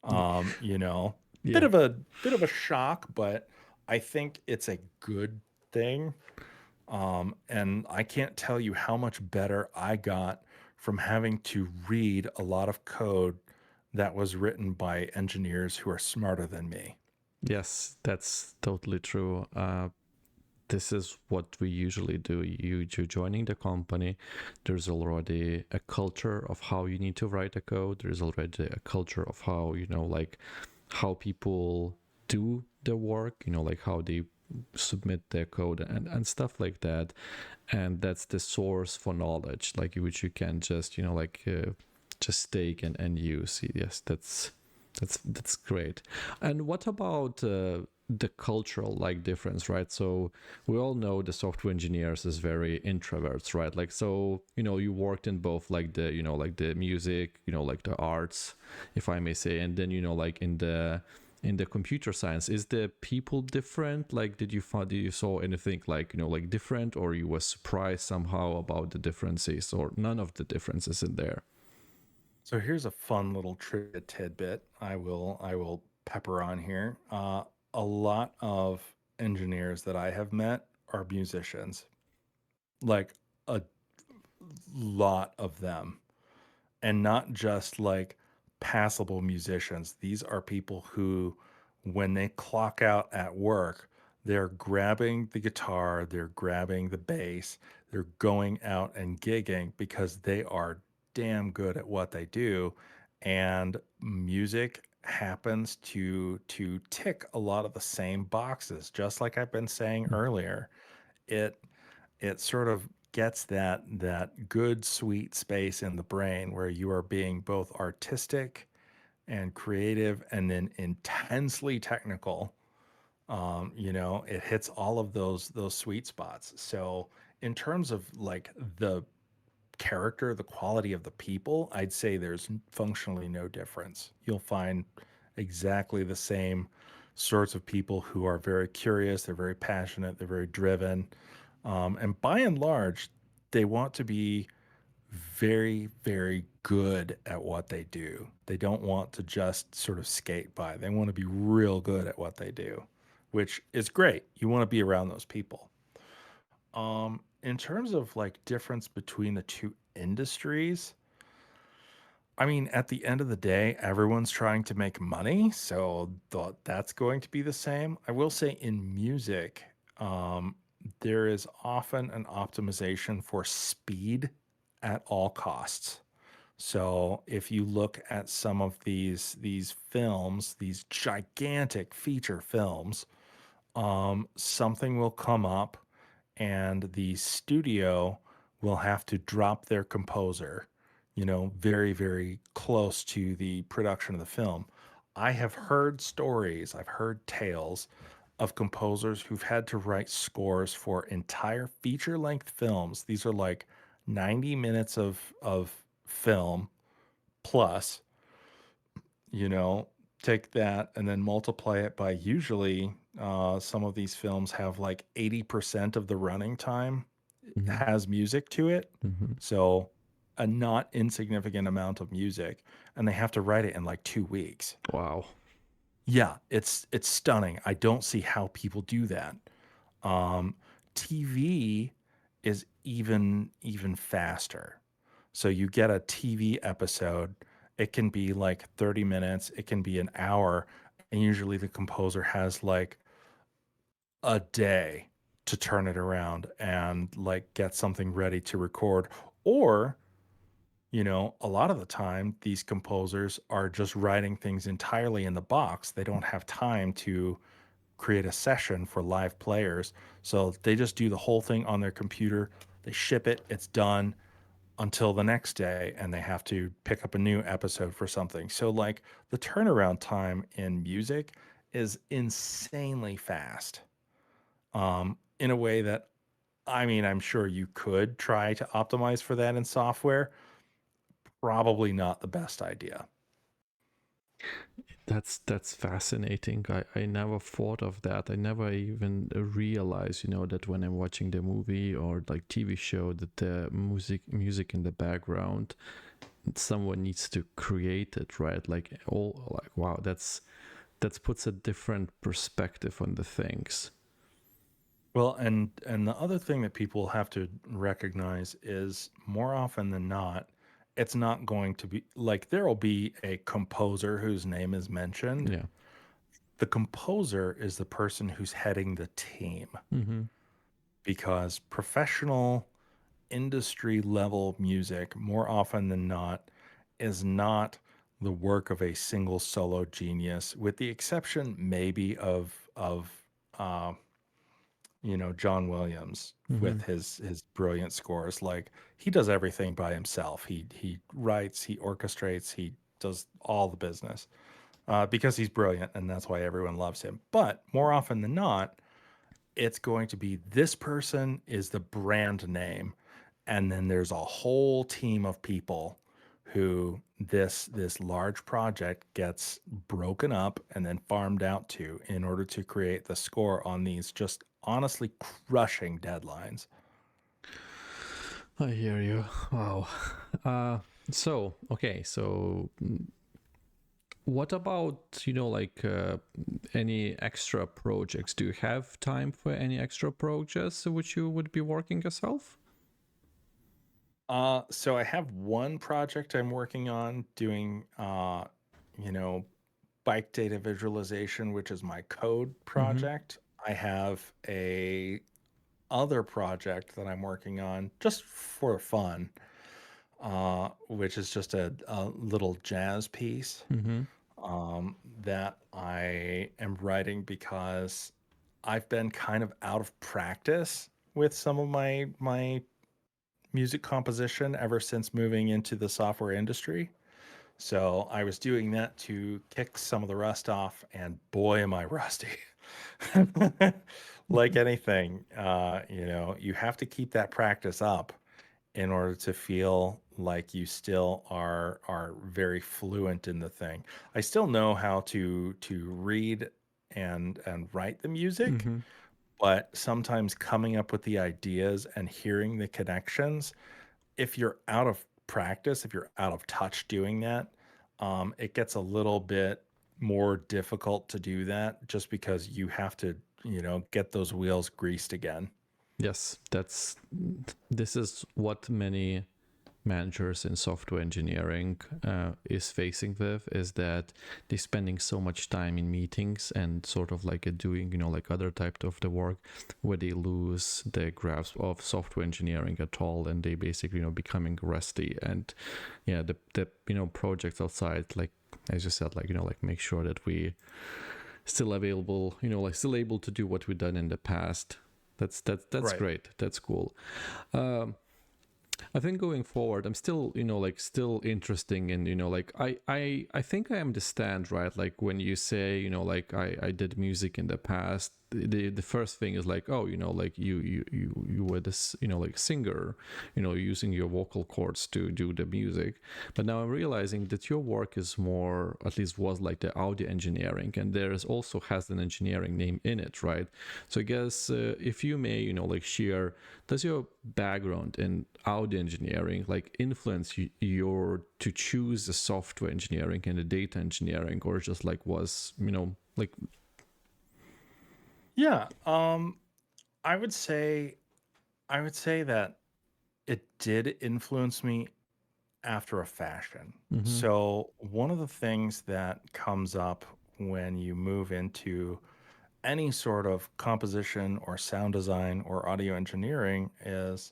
Um, you know, bit Yeah. of a bit of a shock, but I think it's a good thing. And I can't tell you how much better I got from having to read a lot of code that was written by engineers who are smarter than me. Yes, that's totally true. This is what we usually do. You joining the company, there's already a culture of how you need to write a code. There's already a culture of how, like how people do the work, like how they submit their code and stuff like that. And that's the source for knowledge, like which you can just, just take and use. Yes, that's great. And what about the cultural like difference, right? So we all know the software engineers is very introverts, right? Like, so you worked in both like the like the music, like the arts, if I may say, and then like in the computer science, is the people different? Like, did you saw anything like, like different, or you were surprised somehow about the differences, or none of the differences in there? So here's a fun little trivia tidbit I will pepper on here. A lot of engineers that I have met are musicians, like a lot of them, and not just like passable musicians. These are people who, when they clock out at work, they're grabbing the guitar, they're grabbing the bass, they're going out and gigging because they are damn good at what they do. And music happens to tick a lot of the same boxes, just like I've been saying earlier. It it sort of gets that good sweet space in the brain where you are being both artistic and creative and then intensely technical. It hits all of those sweet spots. So in terms of like the character, the quality of the people, I'd say there's functionally no difference. You'll find exactly the same sorts of people who are very curious, they're very passionate, they're very driven. And by and large, they want to be very, very good at what they do. They don't want to just sort of skate by. They want to be real good at what they do, which is great. You want to be around those people. In terms of like difference between the two industries, I mean, at the end of the day, everyone's trying to make money, so that's going to be the same. I will say in music, um, there is often an optimization for speed at all costs. So if you look at some of these films, these gigantic feature films, something will come up and the studio will have to drop their composer, very, very close to the production of the film. I have heard stories, I've heard tales of composers who've had to write scores for entire feature length films. These are like 90 minutes of film plus, you know, take that and then multiply it by usually some of these films have like 80% of the running time Hmm. has music to it. Hmm. So a not insignificant amount of music, and they have to write it in like 2 weeks. Wow. Yeah, it's stunning. I don't see how people do that. Um, TV is even faster. So you get a TV episode, it can be like 30 minutes, it can be an hour, and usually the composer has like a day to turn it around and like get something ready to record. Or, a lot of the time these composers are just writing things entirely in the box. They don't have time to create a session for live players. So they just do the whole thing on their computer. They ship it, it's done until the next day, and they have to pick up a new episode for something. So, like, the turnaround time in music is insanely fast in a way that, I mean, I'm sure you could try to optimize for that in software. Probably not the best idea. That's fascinating. I never thought of that. I never even realized, that when I'm watching the movie or like TV show, that the music in the background, someone needs to create it, right? Like all like wow, that puts a different perspective on the things. Well, and the other thing that people have to recognize is more often than not, it's not going to be like there will be a composer whose name is mentioned. Yeah. The composer is the person who's heading the team Mm-hmm. because professional industry level music, more often than not, is not the work of a single solo genius, with the exception maybe of uh, John Williams Mm-hmm. with his brilliant scores. Like he does everything by himself. He writes, he orchestrates, he does all the business because he's brilliant, and that's why everyone loves him. But more often than not, it's going to be this person is the brand name, and then there's a whole team of people who this large project gets broken up and then farmed out to in order to create the score on these just honestly crushing deadlines. I hear you. Wow. Uh, so what about, any extra projects? Do you have time for any extra projects which you would be working yourself? So I have one project I'm working on doing, you know, bike data visualization, which is my code Mm-hmm. project. I have a other project that I'm working on just for fun, which is just a little jazz piece Mm-hmm. that I am writing because I've been kind of out of practice with some of my music composition ever since moving into the software industry. So I was doing that to kick some of the rust off, and boy, am I rusty. Like anything, you have to keep that practice up in order to feel like you still are very fluent in the thing. I still know how to read and write the music, Mm-hmm. but sometimes coming up with the ideas and hearing the connections, if you're out of practice, if you're out of touch doing that, it gets a little bit more difficult to do that just because you have to, get those wheels greased again. Yes, this is what many managers in software engineering is facing with, is that they're spending so much time in meetings and sort of like doing like other type of the work where they lose their grasp of software engineering at all, and they basically becoming rusty. And yeah, the projects outside, like as you said, like make sure that we still available, like still able to do what we've done in the past. That's Right. great. That's cool. um I think going forward, I'm still, like still interesting in, like I think I understand, right? Like when you say, like I did music in the past, the first thing is like, oh, like you were this, like singer, using your vocal cords to do the music. But now I'm realizing that your work is more, at least was like the audio engineering, and there is also has an engineering name in it, right? So I guess if you may, like share, does your background in audio engineering like influence your to choose the software engineering and the data engineering, or just like was, like. Yeah. I would say I would say that it did influence me after a fashion. Mm-hmm. So, one of the things that comes up when you move into any sort of composition or sound design or audio engineering is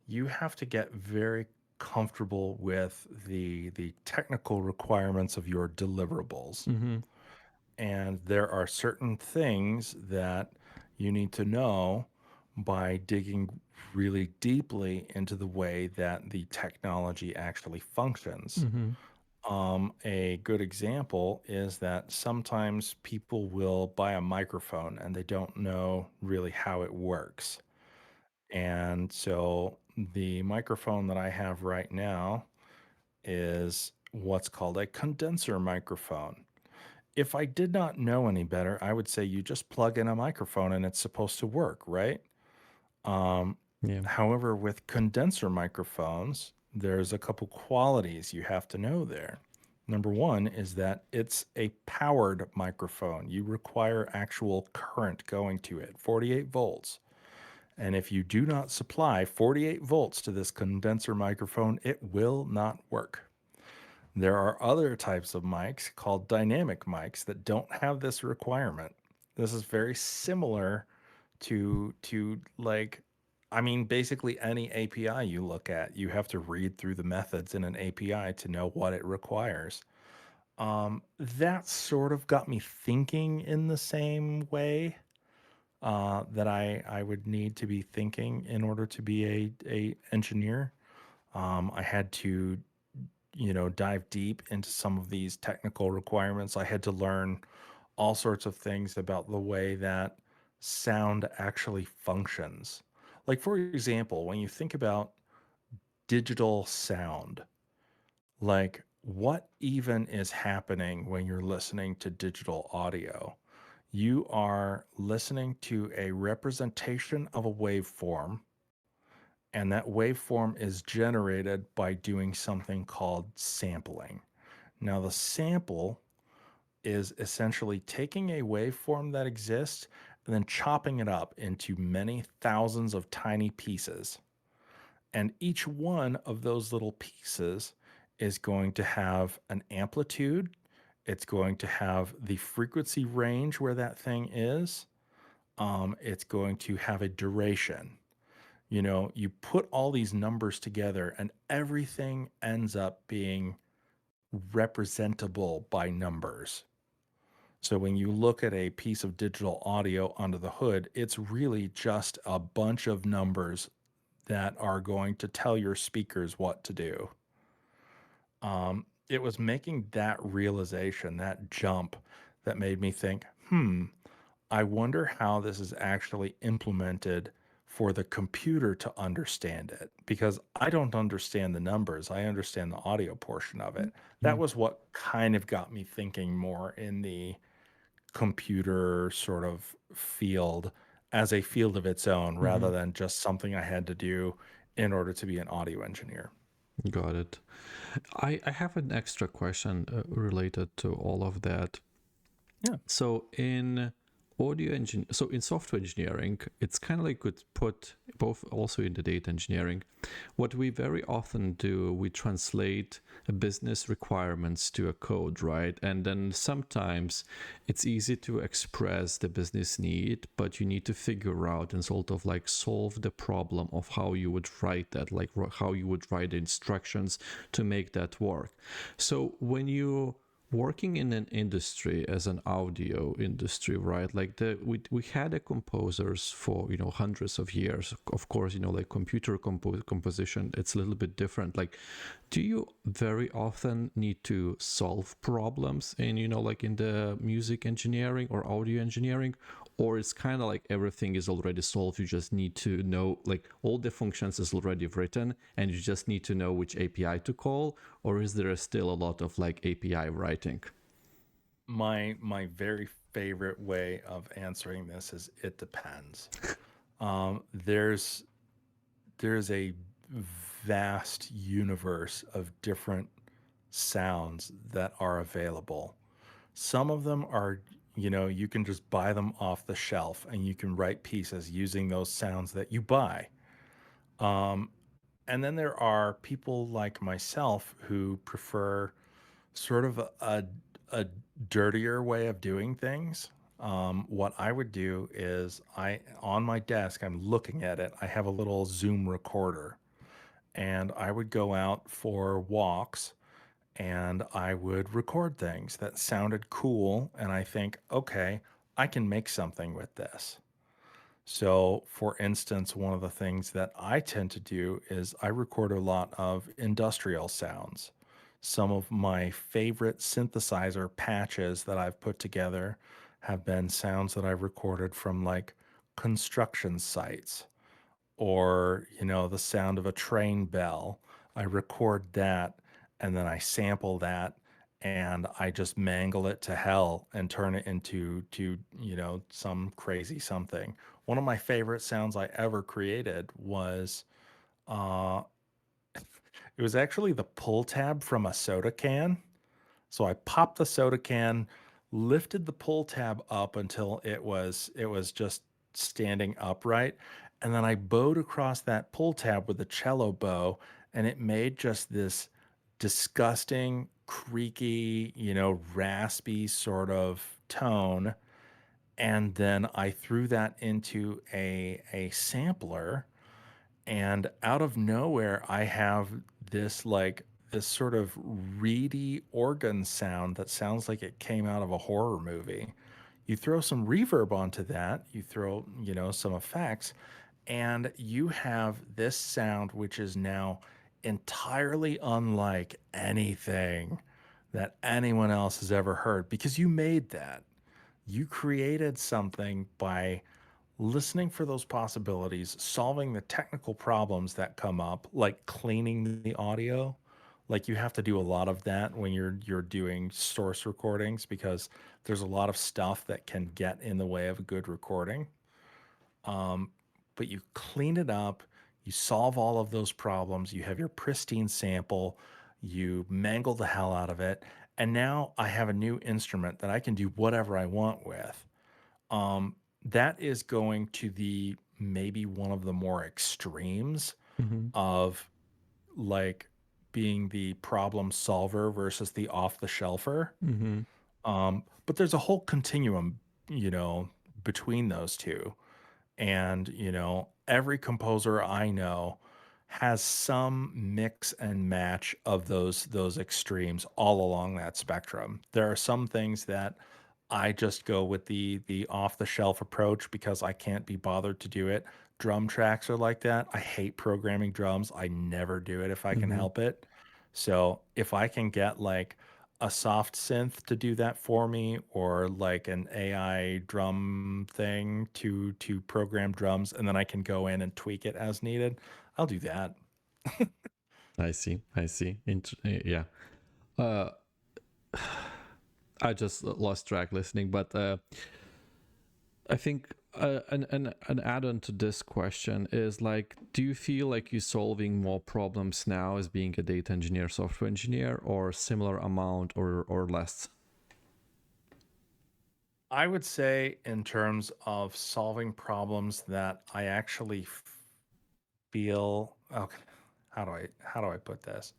you have to get very comfortable with the technical requirements of your deliverables. Mm-hmm. And there are certain things that you need to know by digging really deeply into the way that the technology actually functions. Mm-hmm. A good example is that sometimes people will buy a microphone and they don't know really how it works. And so the microphone that I have right now is what's called a condenser microphone. If I did not know any better, I would say you just plug in a microphone and it's supposed to work, right? Um, Yeah. However, with condenser microphones, there's a couple qualities you have to know there. Number one is that it's a powered microphone. You require actual current going to it, 48 volts. And if you do not supply 48 volts to this condenser microphone, it will not work. There are other types of mics called dynamic mics that don't have this requirement. This is very similar to like, I mean, basically any API you look at, you have to read through the methods in an API to know what it requires. That sort of got me thinking in the same way that I would need to be thinking in order to be a engineer. I had to dive deep into some of these technical requirements. I had to learn all sorts of things about the way that sound actually functions. Like, for example, when you think about digital sound, Like, what even is happening when you're listening to digital audio? You are listening to a representation of a waveform, and that waveform is generated by doing something called sampling. Now, the sample is essentially taking a waveform that exists and then chopping it up into many thousands of tiny pieces. And each one of those little pieces is going to have an amplitude, it's going to have the frequency range where that thing is, it's going to have a duration. You know, you put all these numbers together and everything ends up being representable by numbers. So when you look at a piece of digital audio under the hood, it's really just a bunch of numbers that are going to tell your speakers what to do. It was making that realization, that jump, that made me think, I wonder how this is actually implemented for the computer to understand it because I don't understand the numbers. I understand the audio portion of it. That Mm. was what kind of got me thinking more in the computer sort of field as a field of its own rather Mhm. than just something I had to do in order to be an audio engineer. Got it. I have an extra question related to all of that. Yeah. So in so in software engineering, it's kind of like good put both also in the data engineering. What we very often do, we translate business requirements to a code, right? And then sometimes it's easy to express the business need, but you need to figure out and sort of like solve the problem of how you would write that, like how you would write the instructions to make that work. So when you working in an industry as an audio industry, right, like we had a composers for hundreds of years. Of course, like computer composition, it's a little bit different. Like, do you very often need to solve problems in like in the music engineering or audio engineering, or it's kind of like everything is already solved, you just need to know like all the functions is already written and you just need to know which API to call, or is there still a lot of like API writing? My very favorite way of answering this is it depends. There's a vast universe of different sounds that are available. Some of them are, you can just buy them off the shelf and you can write pieces using those sounds that you buy. Um, and then there are people like myself who prefer sort of a dirtier way of doing things. What I would do is on my desk, I'm looking at it. I have a little Zoom recorder and I would go out for walks and I would record things that sounded cool. And I think, okay, I can make something with this. So, for instance, one of the things that I tend to do is I record a lot of industrial sounds. Some of my favorite synthesizer patches that I've put together have been sounds that I've recorded from like construction sites or, the sound of a train bell. I record that and then I sample that and I just mangle it to hell and turn it into some crazy something. One of my favorite sounds I ever created was uh it was actually the pull tab from a soda can. So I popped the soda can, lifted the pull tab up until it was just standing upright, and then I bowed across that pull tab with a cello bow, and it made just this disgusting, creaky, raspy sort of tone. And then I threw that into a sampler and out of nowhere I have this sort of reedy organ sound that sounds like it came out of a horror movie. You throw some reverb onto that, you throw some effects, and you have this sound which is now entirely unlike anything that anyone else has ever heard because you made that. You created something by listening for those possibilities, solving the technical problems that come up, like cleaning the audio, Like you have to do a lot of that when you're doing source recordings because there's a lot of stuff that can get in the way of a good recording. Um, but you clean it up, you solve all of those problems, you have your pristine sample, you mangle the hell out of it, and now I have a new instrument that I can do whatever I want with. Um, that is going to the maybe one of the more extremes Mm-hmm. of like being the problem solver versus the off the shelfer. Mm-hmm. But there's a whole continuum, you know, between those two. And, you know, every composer I know has some mix and match of those extremes all along that spectrum. There are some things that I just go with the off the shelf approach because I can't be bothered to do it. Drum tracks are like that. I hate programming drums. I never do it if I can Mm-hmm. help it. So if I can get like a soft synth to do that for me or like an AI drum thing to program drums and then I can go in and tweak it as needed, I'll do that. I see. I see. Yeah. Uh, I just lost track listening, but I think an add-on to this question is like, do you feel like you're solving more problems now as being a data engineer, software engineer, or similar amount or less? I would say in terms of solving problems that I actually feel okay, how do I put this?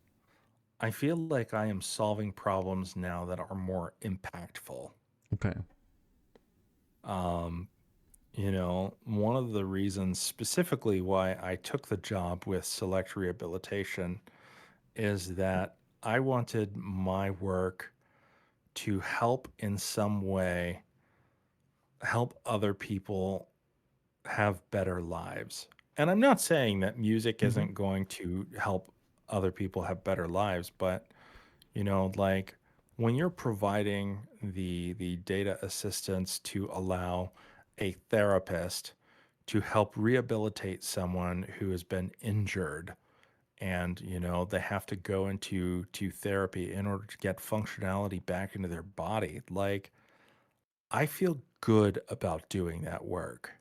I feel like I am solving problems now that are more impactful. Okay. Um, you know, one of the reasons specifically why I took the job with Select Rehabilitation is that I wanted my work to help in some way help other people have better lives. And I'm not saying that music Mm-hmm. isn't going to help other people have better lives, but you know, like when you're providing the data assistance to allow a therapist to help rehabilitate someone who has been injured and you know they have to go into therapy in order to get functionality back into their body, like I feel good about doing that work.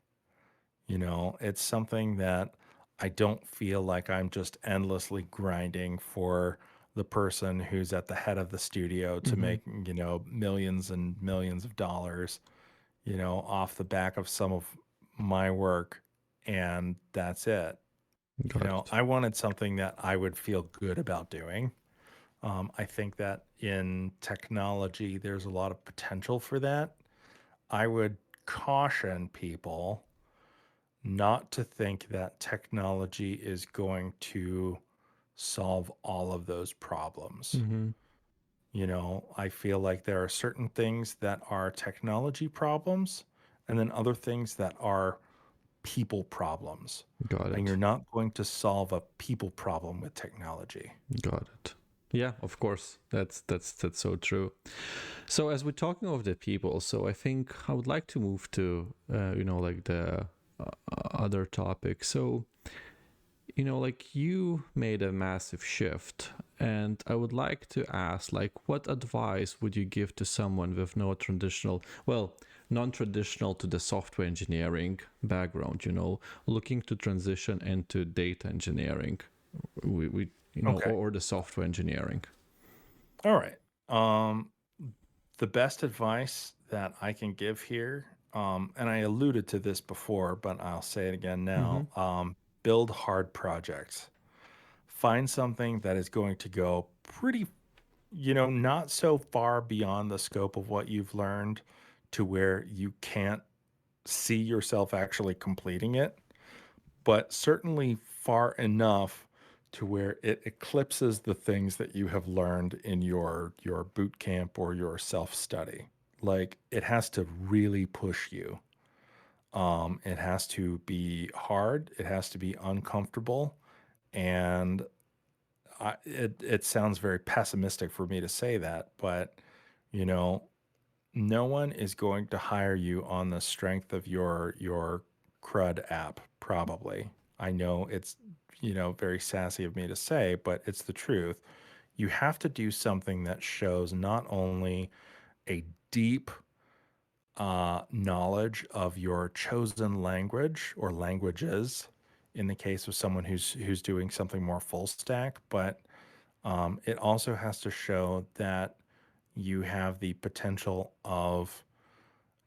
You know, it's something that I don't feel like I'm just endlessly grinding for the person who's at the head of the studio to Mm-hmm. make, you know, millions and millions of dollars, you know, off the back of some of my work. And that's it. You Got know, it. I wanted something that I would feel good about doing. I think that in technology, there's a lot of potential for that. I would caution people not to think that technology is going to solve all of those problems. Mm-hmm. You know, I feel like there are certain things that are technology problems and then other things that are people problems. Got And you're it. not going to solve a people problem with technology. Got it. Yeah, of course. That's so true. So as we're talking of the people, so I think I would like to move to like the other topic. So like you made a massive shift, and I would like to ask, like, what advice would you give to someone with no traditional, well, non-traditional to the software engineering background, looking to transition into data engineering, we Okay. or the software engineering? All right. Um, the best advice that I can give here, and I alluded to this before, but I'll say it again Mm-hmm. now, build hard projects. Find something that is going to go pretty, you know, not so far beyond the scope of what you've learned to where you can't see yourself actually completing it, but certainly far enough to where it eclipses the things that you have learned in your boot camp or your self-study. Like it has to really push you. It has to be hard, it has to be uncomfortable, and it sounds very pessimistic for me to say that, but you know, no one is going to hire you on the strength of your crud app, probably. I know it's, you know, very sassy of me to say, but it's the truth. you have to do something that shows not only a deep knowledge of your chosen language or languages in the case of someone who's doing something more full stack, but it also has to show that you have the potential of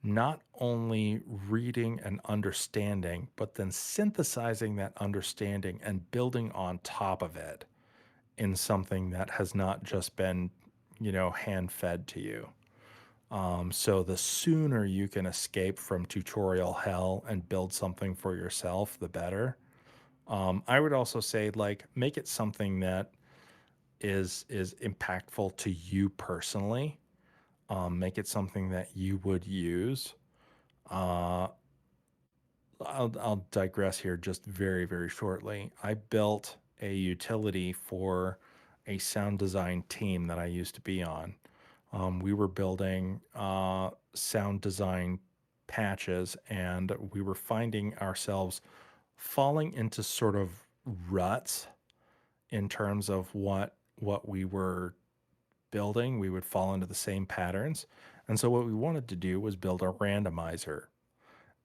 not only reading and understanding, but then synthesizing that understanding and building on top of it in something that has not just been, hand fed to you. So the sooner you can escape from tutorial hell and build something for yourself, the better. I would also say like make it something that is impactful to you personally. Make it something that you would use. Uh, I'll digress here just very, very shortly. I built a utility for a sound design team that I used to be on. We were building sound design patches, and we were finding ourselves falling into sort of ruts in terms of what we were building. We would fall into the same patterns. And so what we wanted to do was build a randomizer.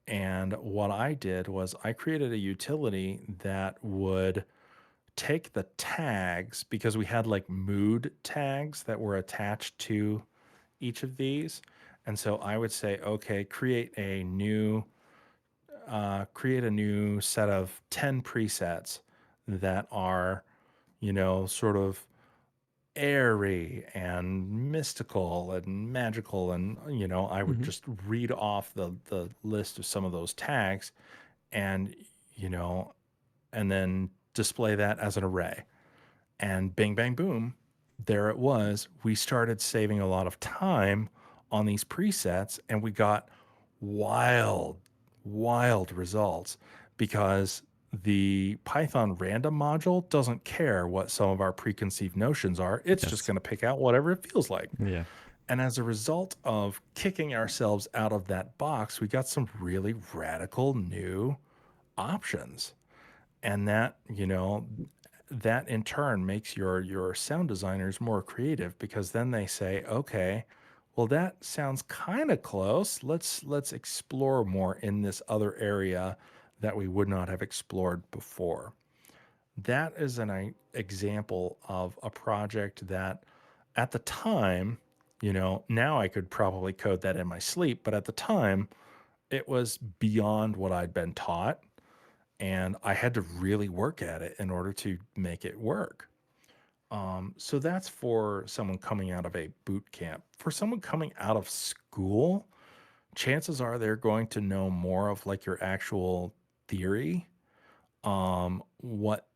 And what I did was I created a utility that would take the tags because we had like mood tags that were attached to each of these. And so I would say, okay, create a new set of 10 presets that are, sort of airy and mystical and magical. And, I would Mm-hmm. just read off the list of some of those tags and, you know, and then display that as an array. And bing, bang, boom, there it was. We started saving a lot of time on these presets and we got wild, wild results because the Python random module doesn't care what some of our preconceived notions are. It's just Yes. going to pick out whatever it feels like. Yeah. And as a result of kicking ourselves out of that box, we got some really radical new options. And that in turn makes your sound designers more creative because then they say, okay, well that sounds kind of close. Let's explore more in this other area that we would not have explored before. That is an example of a project that at the time, now I could probably code that in my sleep, but at the time it was beyond what I'd been taught and I had to really work at it in order to make it work. So that's for someone coming out of a boot camp. For someone coming out of school, chances are they're going to know more of like your actual theory. What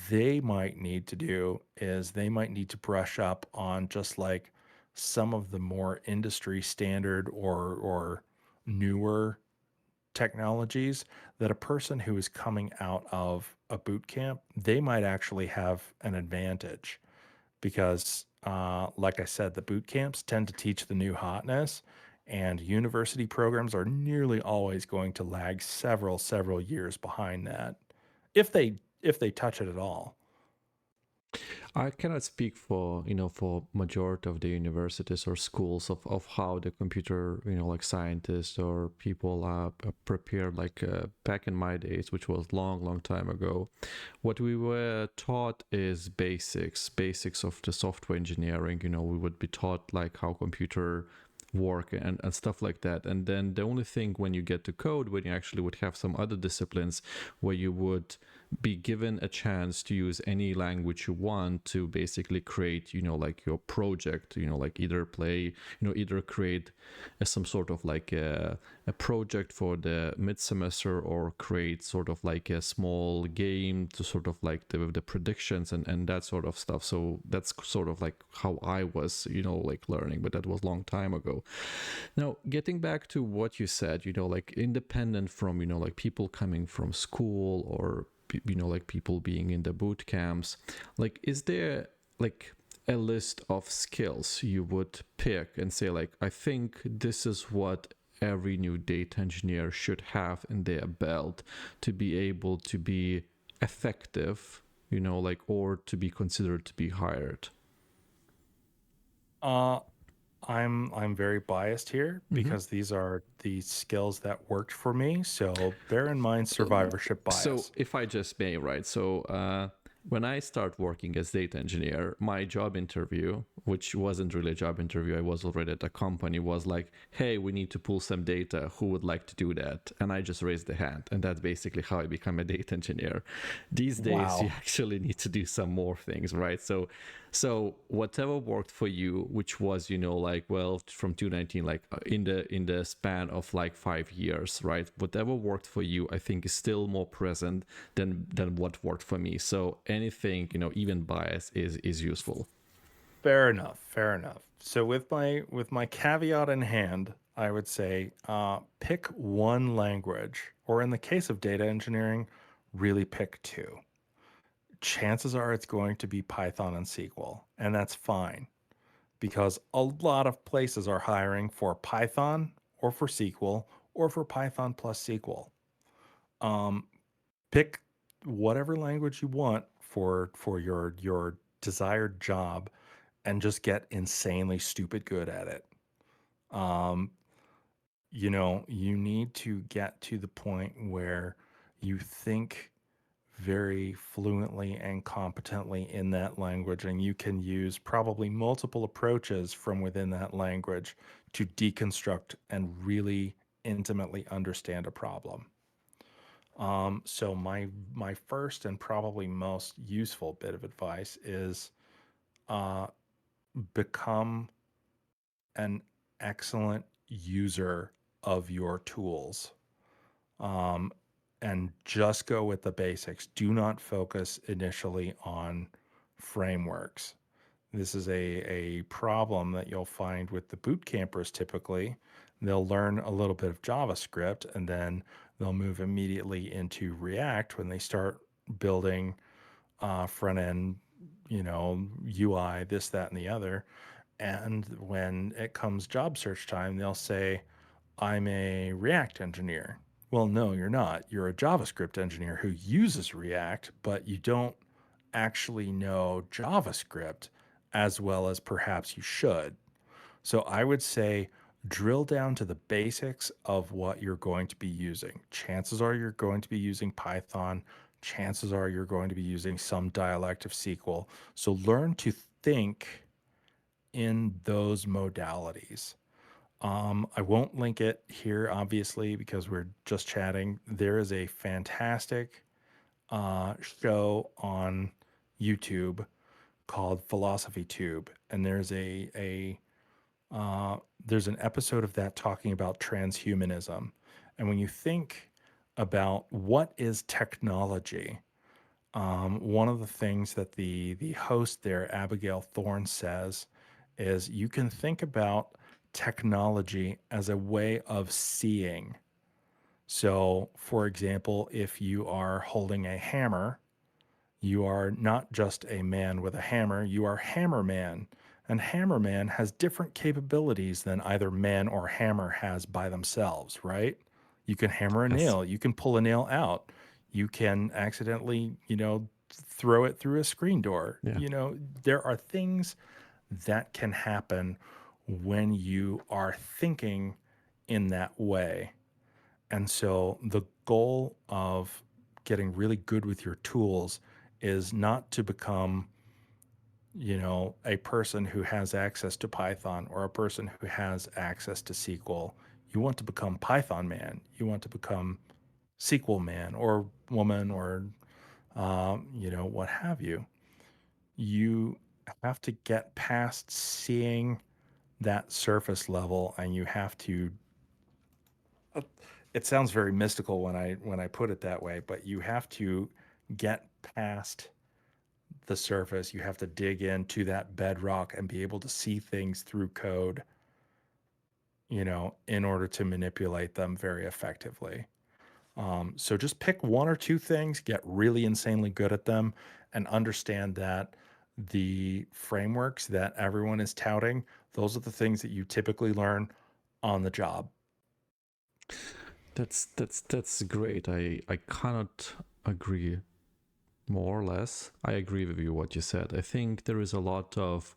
they might need to do is they might need to brush up on just like some of the more industry standard or newer technologies that a person who is coming out of a boot camp, they might actually have an advantage because, like I said, the boot camps tend to teach the new hotness, and university programs are nearly always going to lag several years behind that, if they touch it at all. I cannot speak for for majority of the universities or schools of how the computer like scientists or people are prepared like back in my days, which was long time ago. What we were taught is basics of the software engineering. We would be taught like how computer work and stuff like that. And then the only thing when you get to code, when you actually would have some other disciplines where you would be given a chance to use any language you want to basically create like your project, like either either create some sort of like a project for the mid semester or create sort of like a small game to sort of like the predictions and that sort of stuff. So that's sort of like how I was like learning, but that was long time ago. Now, getting back to what you said, like independent from like people coming from school or like people being in the boot camps, like is there like a list of skills you would pick and say like, I think this is what every new data engineer should have in their belt to be able to be effective, like, or to be considered to be hired? Uh, I'm very biased here Hmm. because these are the skills that worked for me. So bear in mind survivorship So bias. if I just may, right? So when I start working as data engineer, my job interview, which wasn't really a job interview, I was already at a company, was like, hey, we need to pull some data. Who would like to do that? And I just raised the hand. And that's basically how I become a data engineer. These days, you Wow. actually need to do some more things, right? So whatever worked for you, which was, like, well, from 2019, like in the span of like 5 years, right? Whatever worked for you, I think is still more present than what worked for me. So anything, even bias is useful. Fair enough. Fair enough. So with my caveat in hand, I would say pick one language, or in the case of data engineering, really pick two. Chances are it's going to be Python and SQL, and that's fine because a lot of places are hiring for Python or for SQL or for Python plus SQL. Um, Pick whatever language you want for your desired job and just get insanely stupid good at it. Um, you need to get to the point where you think very fluently and competently in that language, and you can use probably multiple approaches from within that language to deconstruct and really intimately understand a problem. So my first and probably most useful bit of advice is uh, become an excellent user of your tools, um, and just go with the basics. Do not focus initially on frameworks. This is a problem that you'll find with the boot campers typically. They'll learn a little bit of JavaScript and then they'll move immediately into React when they start building front end, UI, this, that, and the other. And when it comes job search time, they'll say, I'm a React engineer. Well, no, you're not. You're a JavaScript engineer who uses React, but you don't actually know JavaScript as well as perhaps you should. So I would say drill down to the basics of what you're going to be using. Chances are you're going to be using Python. Chances are you're going to be using some dialect of SQL. So learn to think in those modalities. I won't link it here, obviously, because we're just chatting. There is a fantastic show on YouTube called Philosophy Tube, and there's an episode of that talking about transhumanism. And when you think about what is technology, one of the things that the host there, Abigail Thorne, says is you can think about technology as a way of seeing. So, for example, if you are holding a hammer, you are not just a man with a hammer, you are Hammerman. And Hammerman has different capabilities than either man or hammer has by themselves, right? You can hammer a Yes. nail, you can pull a nail out, you can accidentally, throw it through a screen door. Yeah. There are things that can happen when you are thinking in that way. And so the goal of getting really good with your tools is not to become, a person who has access to Python or a person who has access to SQL. You want to become Python man. You want to become SQL man or woman or, what have you. You have to get past seeing that surface level and you have to it sounds very mystical when I put it that way, but you have to get past the surface. You have to dig into that bedrock and be able to see things through code, in order to manipulate them very effectively. So just pick one or two things, get really insanely good at them, and understand that the frameworks that everyone is touting, those are the things that you typically learn on the job. That's great. I cannot agree more or less. I agree with you what you said. I think there is a lot of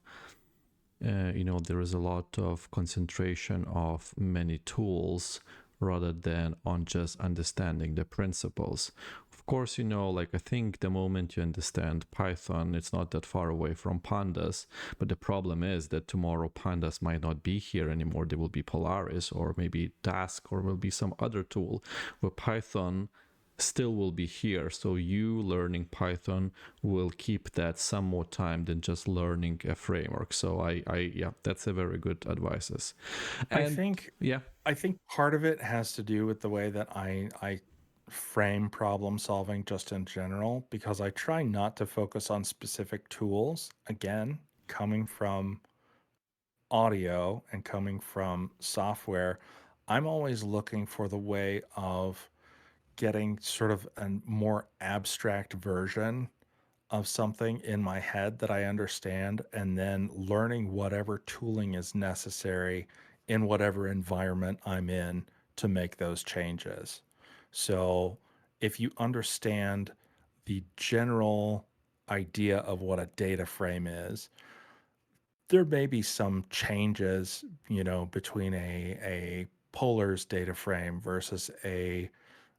there is a lot of concentration of many tools rather than on just understanding the principles. Of course, like I think the moment you understand Python, it's not that far away from pandas. But the problem is that tomorrow pandas might not be here anymore. There will be Polaris or maybe Task or will be some other tool where Python still will be here. So you learning Python will keep that some more time than just learning a framework. So yeah, that's a very good advice. I And think yeah, I think part of it has to do with the way that I frame problem solving just in general, because I try not to focus on specific tools. Again, coming from audio and coming from software, I'm always looking for the way of getting sort of a more abstract version of something in my head that I understand, and then learning whatever tooling is necessary in whatever environment I'm in to make those changes. So, if you understand the general idea of what a data frame is, there may be some changes, between a Polar's data frame versus a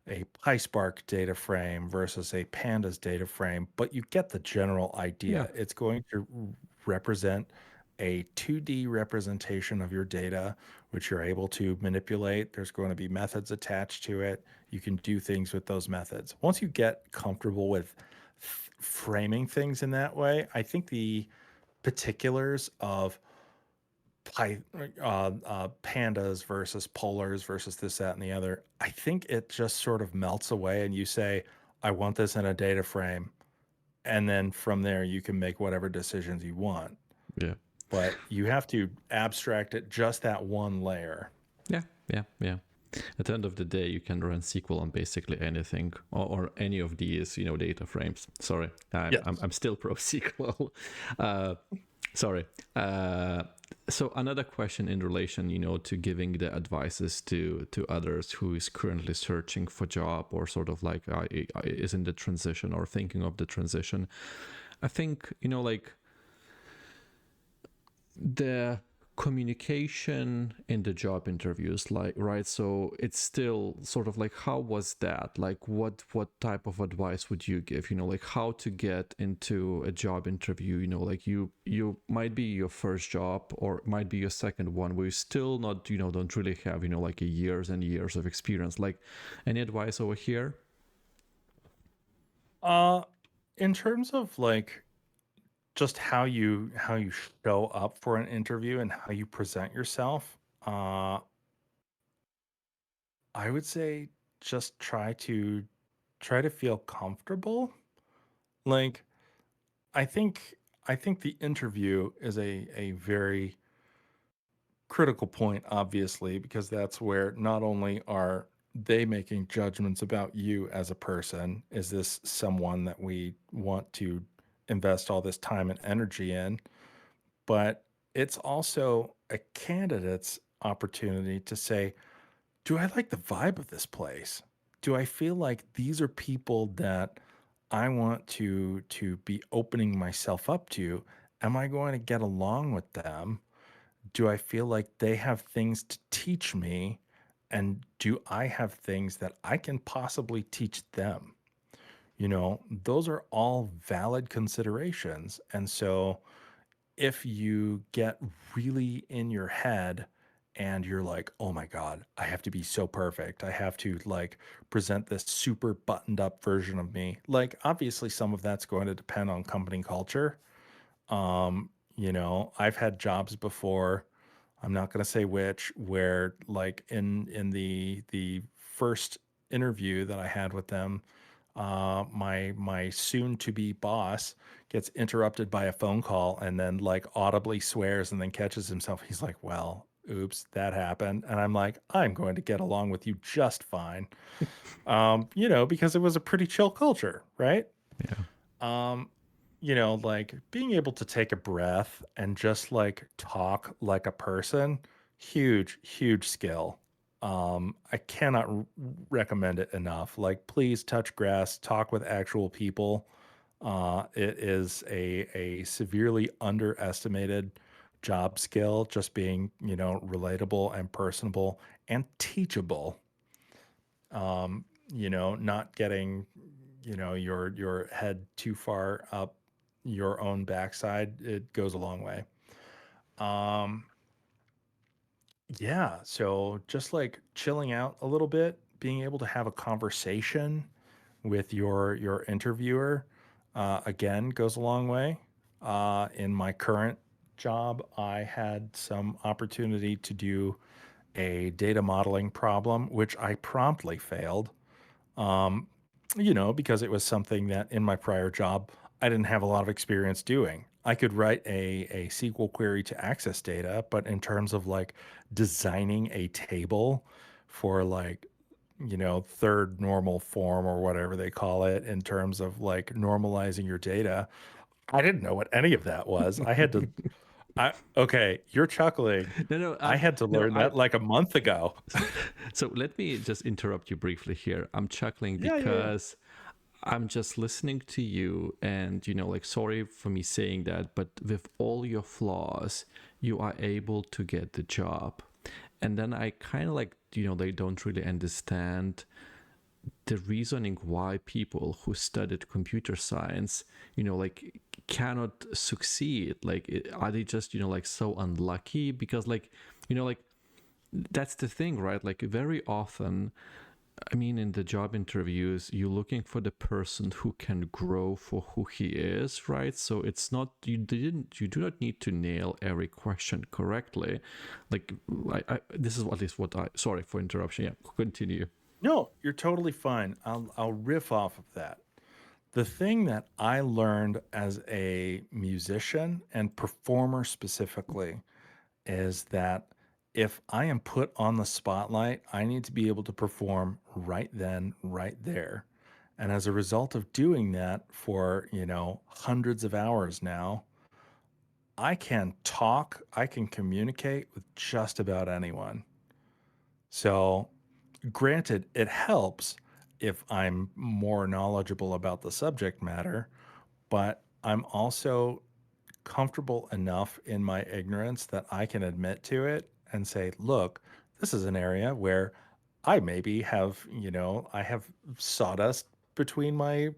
PySpark data frame versus a Pandas data frame, but you get the general yeah, idea. It's going to represent a 2D representation of your data, which you're able to manipulate. There's going to be methods attached to it. You can do things with those methods. Once you get comfortable with framing things in that way, I think the particulars of pandas versus polars versus this, that, and the other, I think it just sort of melts away and you say, I want this in a data frame. And then from there, you can make whatever decisions you want. yeah. But you have to abstract it just that one layer. Yeah, yeah, yeah. At the end of the day, you can run SQL on basically anything or any of these, data frames. Sorry, Yes. I'm still pro SQL. uh, sorry. So another question in relation, to giving the advices to others who is currently searching for job or sort of like is in the transition or thinking of the transition. I think like the communication in the job interviews, like, right, so it's still sort of like, how was that, like what type of advice would you give, like how to get into a job interview, like you might be your first job or might be your second one where you still not, don't really have, like a years and years of experience, like any advice over here? Uh, in terms of like just how you show up for an interview and how you present yourself, I would say just try to feel comfortable. Like I think the interview is a very critical point, obviously, because that's where not only are they making judgments about you as a person, is this someone that we want to invest all this time and energy in, but it's also a candidate's opportunity to say, do I like the vibe of this place? Do I feel like these are people that I want to be opening myself up to? Am I going to get along with them? Do I feel like they have things to teach me? And do I have things that I can possibly teach them? Those are all valid considerations. And so if you get really in your head and you're like, oh my God, I have to be so perfect. I have to like present this super buttoned up version of me. Like, obviously, some of that's going to depend on company culture. I've had jobs before. I'm not going to say which, where like in the first interview that I had with them, my soon to be boss gets interrupted by a phone call and then like audibly swears and then catches himself. He's like, "Well, oops, that happened." And I'm like, "I'm going to get along with you just fine." Because it was a pretty chill culture, right? Yeah, Um, like being able to take a breath and just like talk like a person, huge, huge skill. I cannot recommend it enough. Like, please touch grass, talk with actual people. It is a severely underestimated job skill, just being, relatable and personable and teachable. Not getting, your head too far up your own backside. It goes a long way. Um, yeah, so just like chilling out a little bit, being able to have a conversation with your interviewer, again, goes a long way. In my current job, I had some opportunity to do a data modeling problem, which I promptly failed. Um, because it was something that in my prior job I didn't have a lot of experience doing. I could write a SQL query to access data, but in terms of like designing a table for like, third normal form or whatever they call it, in terms of like normalizing your data, I didn't know what any of that was. Okay, you're chuckling. No, no, I had to no. learn that like a month ago. So let me just interrupt you briefly here. I'm chuckling Yeah, yeah, yeah. because I'm just listening to you, and like, sorry for me saying that, but with all your flaws, you are able to get the job. And then I kind of like, they don't really understand the reasoning why people who studied computer science, like, cannot succeed. Like, are they just, like, so unlucky? Because, like, like, that's the thing, right? Like, very often, I mean, in the job interviews, you're looking for the person who can grow for who he is, right? So it's not, you do not need to nail every question correctly. Like, this is at least what sorry for interruption. Yeah, continue. No, you're totally fine. I'll riff off of that. The thing that I learned as a musician and performer specifically is that if I am put on the spotlight, I need to be able to perform right then, right there. And as a result of doing that for, hundreds of hours now, I can talk, I can communicate with just about anyone. So, granted, it helps if I'm more knowledgeable about the subject matter, but I'm also comfortable enough in my ignorance that I can admit to it and say, look, this is an area where I maybe have, I have sawdust between my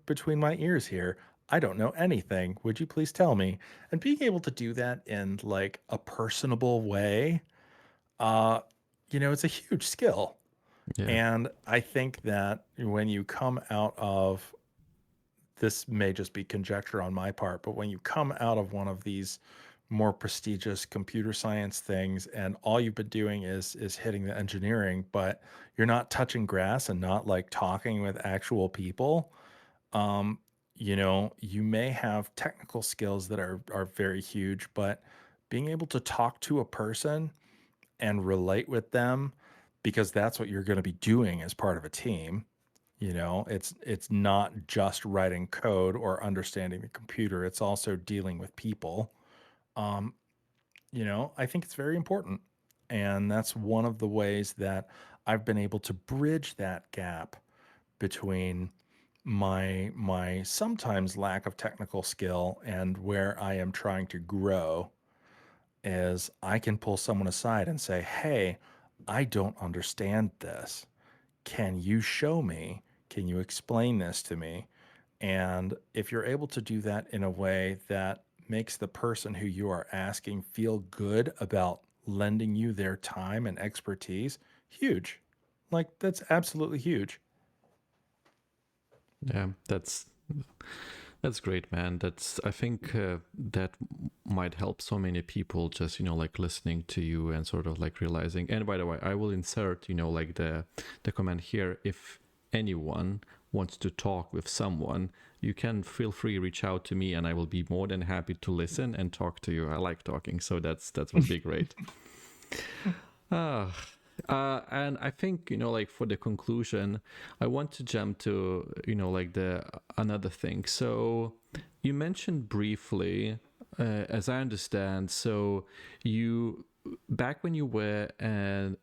ears here. I don't know anything. Would you please tell me? And being able to do that in like a personable way, uh, it's a huge skill. Yeah, And I think that when you come out of this, may just be conjecture on my part, but when you come out of one of these more prestigious computer science things and all you've been doing is hitting the engineering, but you're not touching grass and not like talking with actual people, um, you may have technical skills that are very huge, but being able to talk to a person and relate with them, because that's what you're going to be doing as part of a team. It's not just writing code or understanding the computer, it's also dealing with people. um I think it's very important, and that's one of the ways that I've been able to bridge that gap between my sometimes lack of technical skill and where I am trying to grow, is I can pull someone aside and say, hey, I don't understand this. Can you show me? Can you explain this to me? And if you're able to do that in a way that makes the person who you are asking feel good about lending you their time and expertise, huge. Like, that's absolutely huge. yeah, that's great, man. That's, I think, that might help so many people, just, like, listening to you and sort of like realizing. And by the way, I will insert, like, the comment here. If anyone wants to talk with someone, you can feel free reach out to me, and I will be more than happy to listen and talk to you. I like talking, so that would be great. Ah, and I think, like, for the conclusion, I want to jump to, like, the another thing. So you mentioned briefly, as I understand, so you back when you were an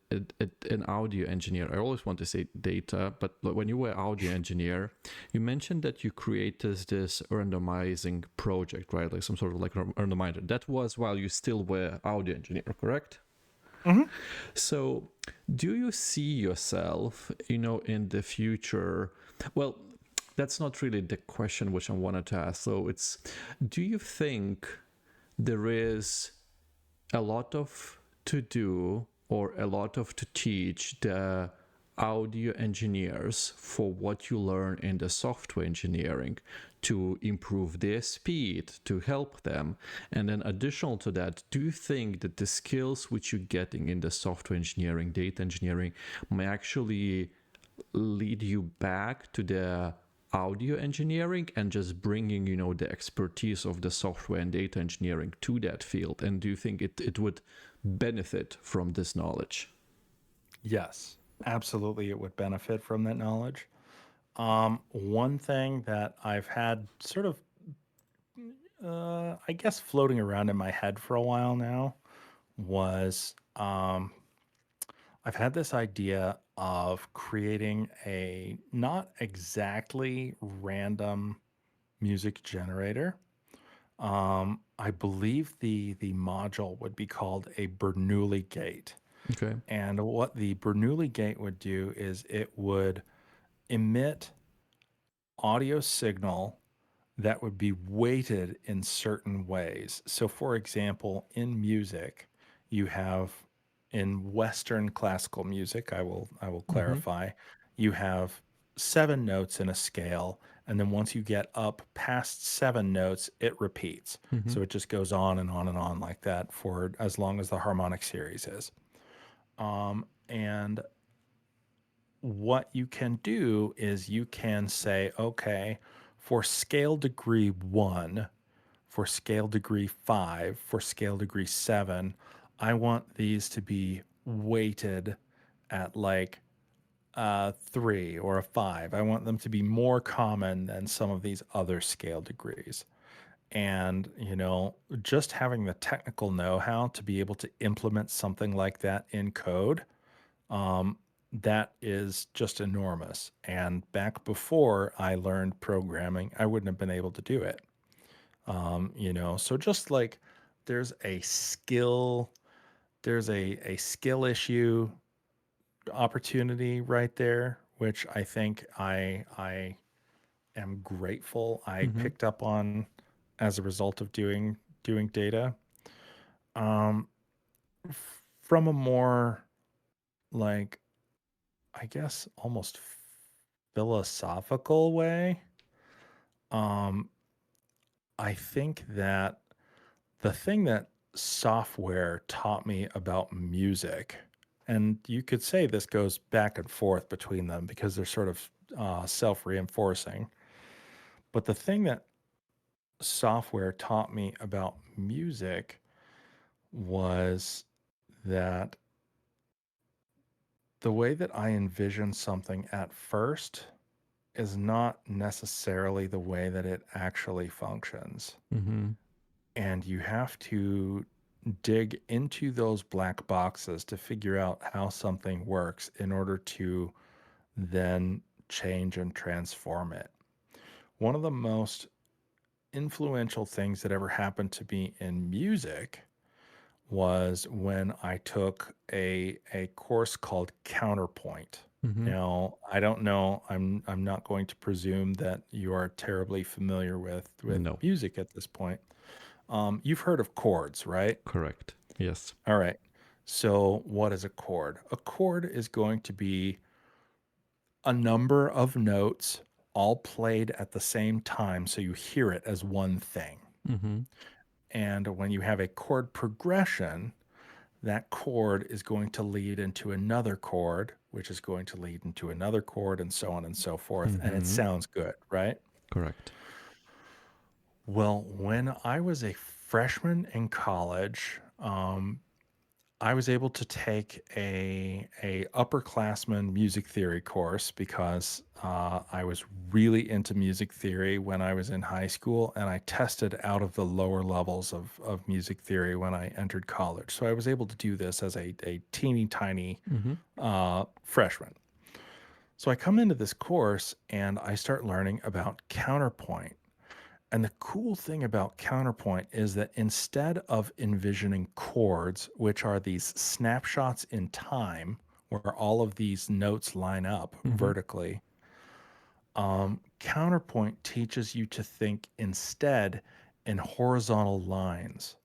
audio engineer, I always want to say data, but when you were audio engineer, you mentioned that you created this randomizing project, right? Like some sort of like randomizer. That was while you still were audio engineer, correct? Hmm. So, do you see yourself, in the future? Well, that's not really the question which I wanted to ask. So, do you think there is a lot of to do or a lot of to teach the audio engineers for what you learn in the software engineering to improve their speed to help them? And then additional to that, do you think that the skills which you're getting in the software engineering, data engineering, may actually lead you back to the audio engineering and just bringing the expertise of the software and data engineering to that field? And do you think it would benefit from this knowledge? Yes, absolutely, it would benefit from that knowledge. One thing that I've had sort of, I guess, floating around in my head for a while now was I've had this idea of creating a not exactly random music generator. I believe the module would be called a Bernoulli gate. Okay. And what the Bernoulli gate would do is it would emit audio signal that would be weighted in certain ways. So, for example, in music, you have in Western classical music, I will Mm-hmm. clarify, you have 7 notes in a scale, and then once you get up past 7 notes, it repeats. Mm-hmm. So it just goes on and on and on like that for as long as the harmonic series is. And what you can do is you can say, okay, for scale degree 1, for scale degree 5, for scale degree 7, I want these to be weighted at like a 3 or a 5. I want them to be more common than some of these other scale degrees. And, just having the technical know how to be able to implement something like that in code, um, that is just enormous. And back before I learned programming, I wouldn't have been able to do it. So just like there's a skill, there's a skill issue opportunity right there, which I think I am grateful I Mm-hmm. picked up on as a result of doing data. Um, from a more like I guess almost philosophical way, um, I think that the thing that software taught me about music, and you could say this goes back and forth between them because they're sort of self reinforcing. But the thing that software taught me about music was that the way that I envision something at first is not necessarily the way that it actually functions. Mm-hmm. And you have to dig into those black boxes to figure out how something works in order to then change and transform it. One of the most influential things that ever happened to me in music was when I took a course called Counterpoint. Mm-hmm. Now, I don't know, I'm not going to presume that you are terribly familiar with No. music at this point. You've heard of chords, right? Correct. Yes. All right. So, what is a chord? A chord is going to be a number of notes all played at the same time so you hear it as one thing. Mm-hmm. And when you have a chord progression, that chord is going to lead into another chord, which is going to lead into another chord, and so on and so forth. And it Mm-hmm. sounds good, right? Correct. Well, when I was a freshman in college, I was able to take a upperclassman music theory course because I was really into music theory when I was in high school, and I tested out of the lower levels of music theory when I entered college. So I was able to do this as a teeny tiny Mm-hmm. freshman. So I come into this course and I start learning about counterpoint. And the cool thing about counterpoint is that instead of envisioning chords, which are these snapshots in time where all of these notes line up Mm-hmm. vertically, counterpoint teaches you to think instead in horizontal lines,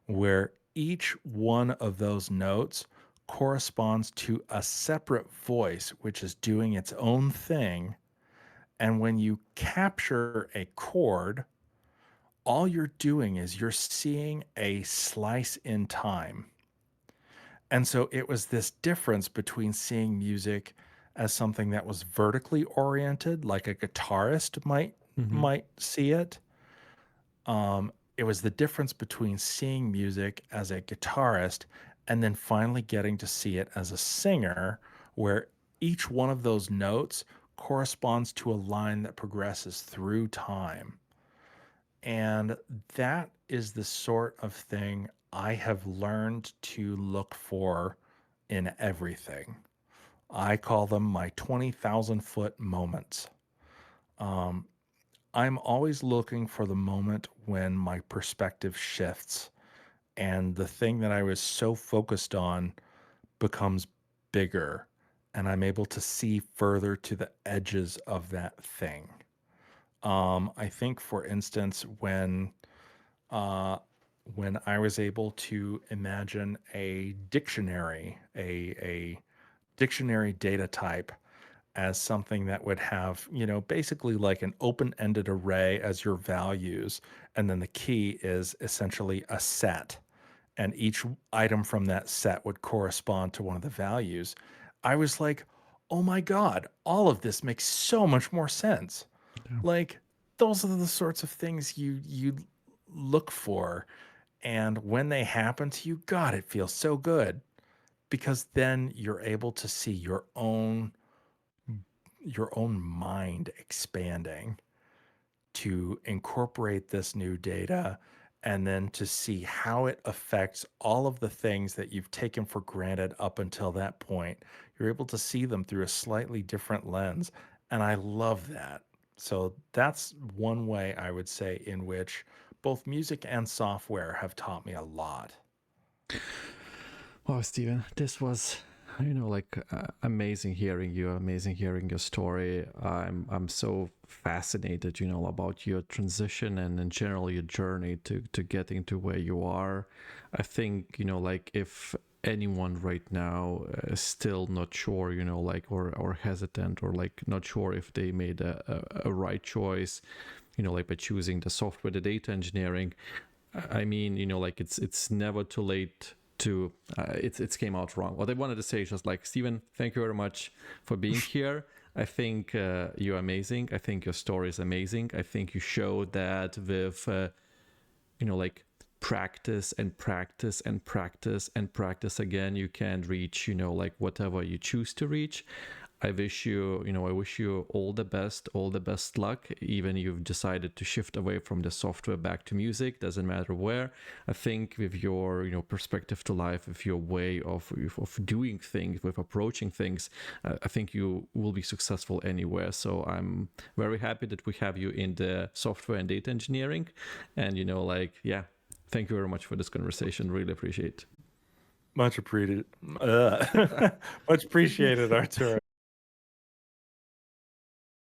where each one of those notes corresponds to a separate voice, which is doing its own thing. And when you capture a chord, all you're doing is you're seeing a slice in time. And so it was this difference between seeing music as something that was vertically oriented, like a guitarist Mm-hmm. might see it. It was the difference between seeing music as a guitarist and then finally getting to see it as a singer, where each one of those notes corresponds to a line that progresses through time. And that is the sort of thing I have learned to look for in everything. I call them my 20,000-foot moments. Um, I'm always looking for the moment when my perspective shifts and the thing that I was so focused on becomes bigger and I'm able to see further to the edges of that thing. I think, for instance, uh, when I was able to imagine a dictionary, a dictionary data type as something that would have, basically like an open-ended array as your values, and then the key is essentially a set, and each item from that set would correspond to one of the values. I was like, "Oh my God, all of this makes so much more sense." Yeah. Like, those are the sorts of things you look for, and when they happen to you, God, it feels so good because then you're able to see your own mind expanding to incorporate this new data and then to see how it affects all of the things that you've taken for granted up until that point. You're able to see them through a slightly different lens. And I love that. So that's one way I would say in which both music and software have taught me a lot. Wow, Steven, this was, like amazing hearing you, amazing hearing your story. I'm so fascinated, about your transition and in general your journey to getting to where you are. I think, like if anyone right now is still not sure, like or hesitant or like not sure if they made a right choice, like by choosing the software, the data engineering. I mean, like it's never too late to it's came out wrong. What I wanted to say is just like, Steven, thank you very much for being here. I think you're amazing. I think your story is amazing. I think you showed that with like practice and practice and practice and practice again, you can reach, like whatever you choose to reach. I wish you all the best luck. Even you've decided to shift away from the software back to music, doesn't matter where. I think with your, perspective to life, with your way of doing things, with approaching things, I think you will be successful anywhere. So I'm very happy that we have you in the software and data engineering, and like, yeah. Thank you very much for this conversation. Really appreciate Much appreciated. Much appreciated, Artur.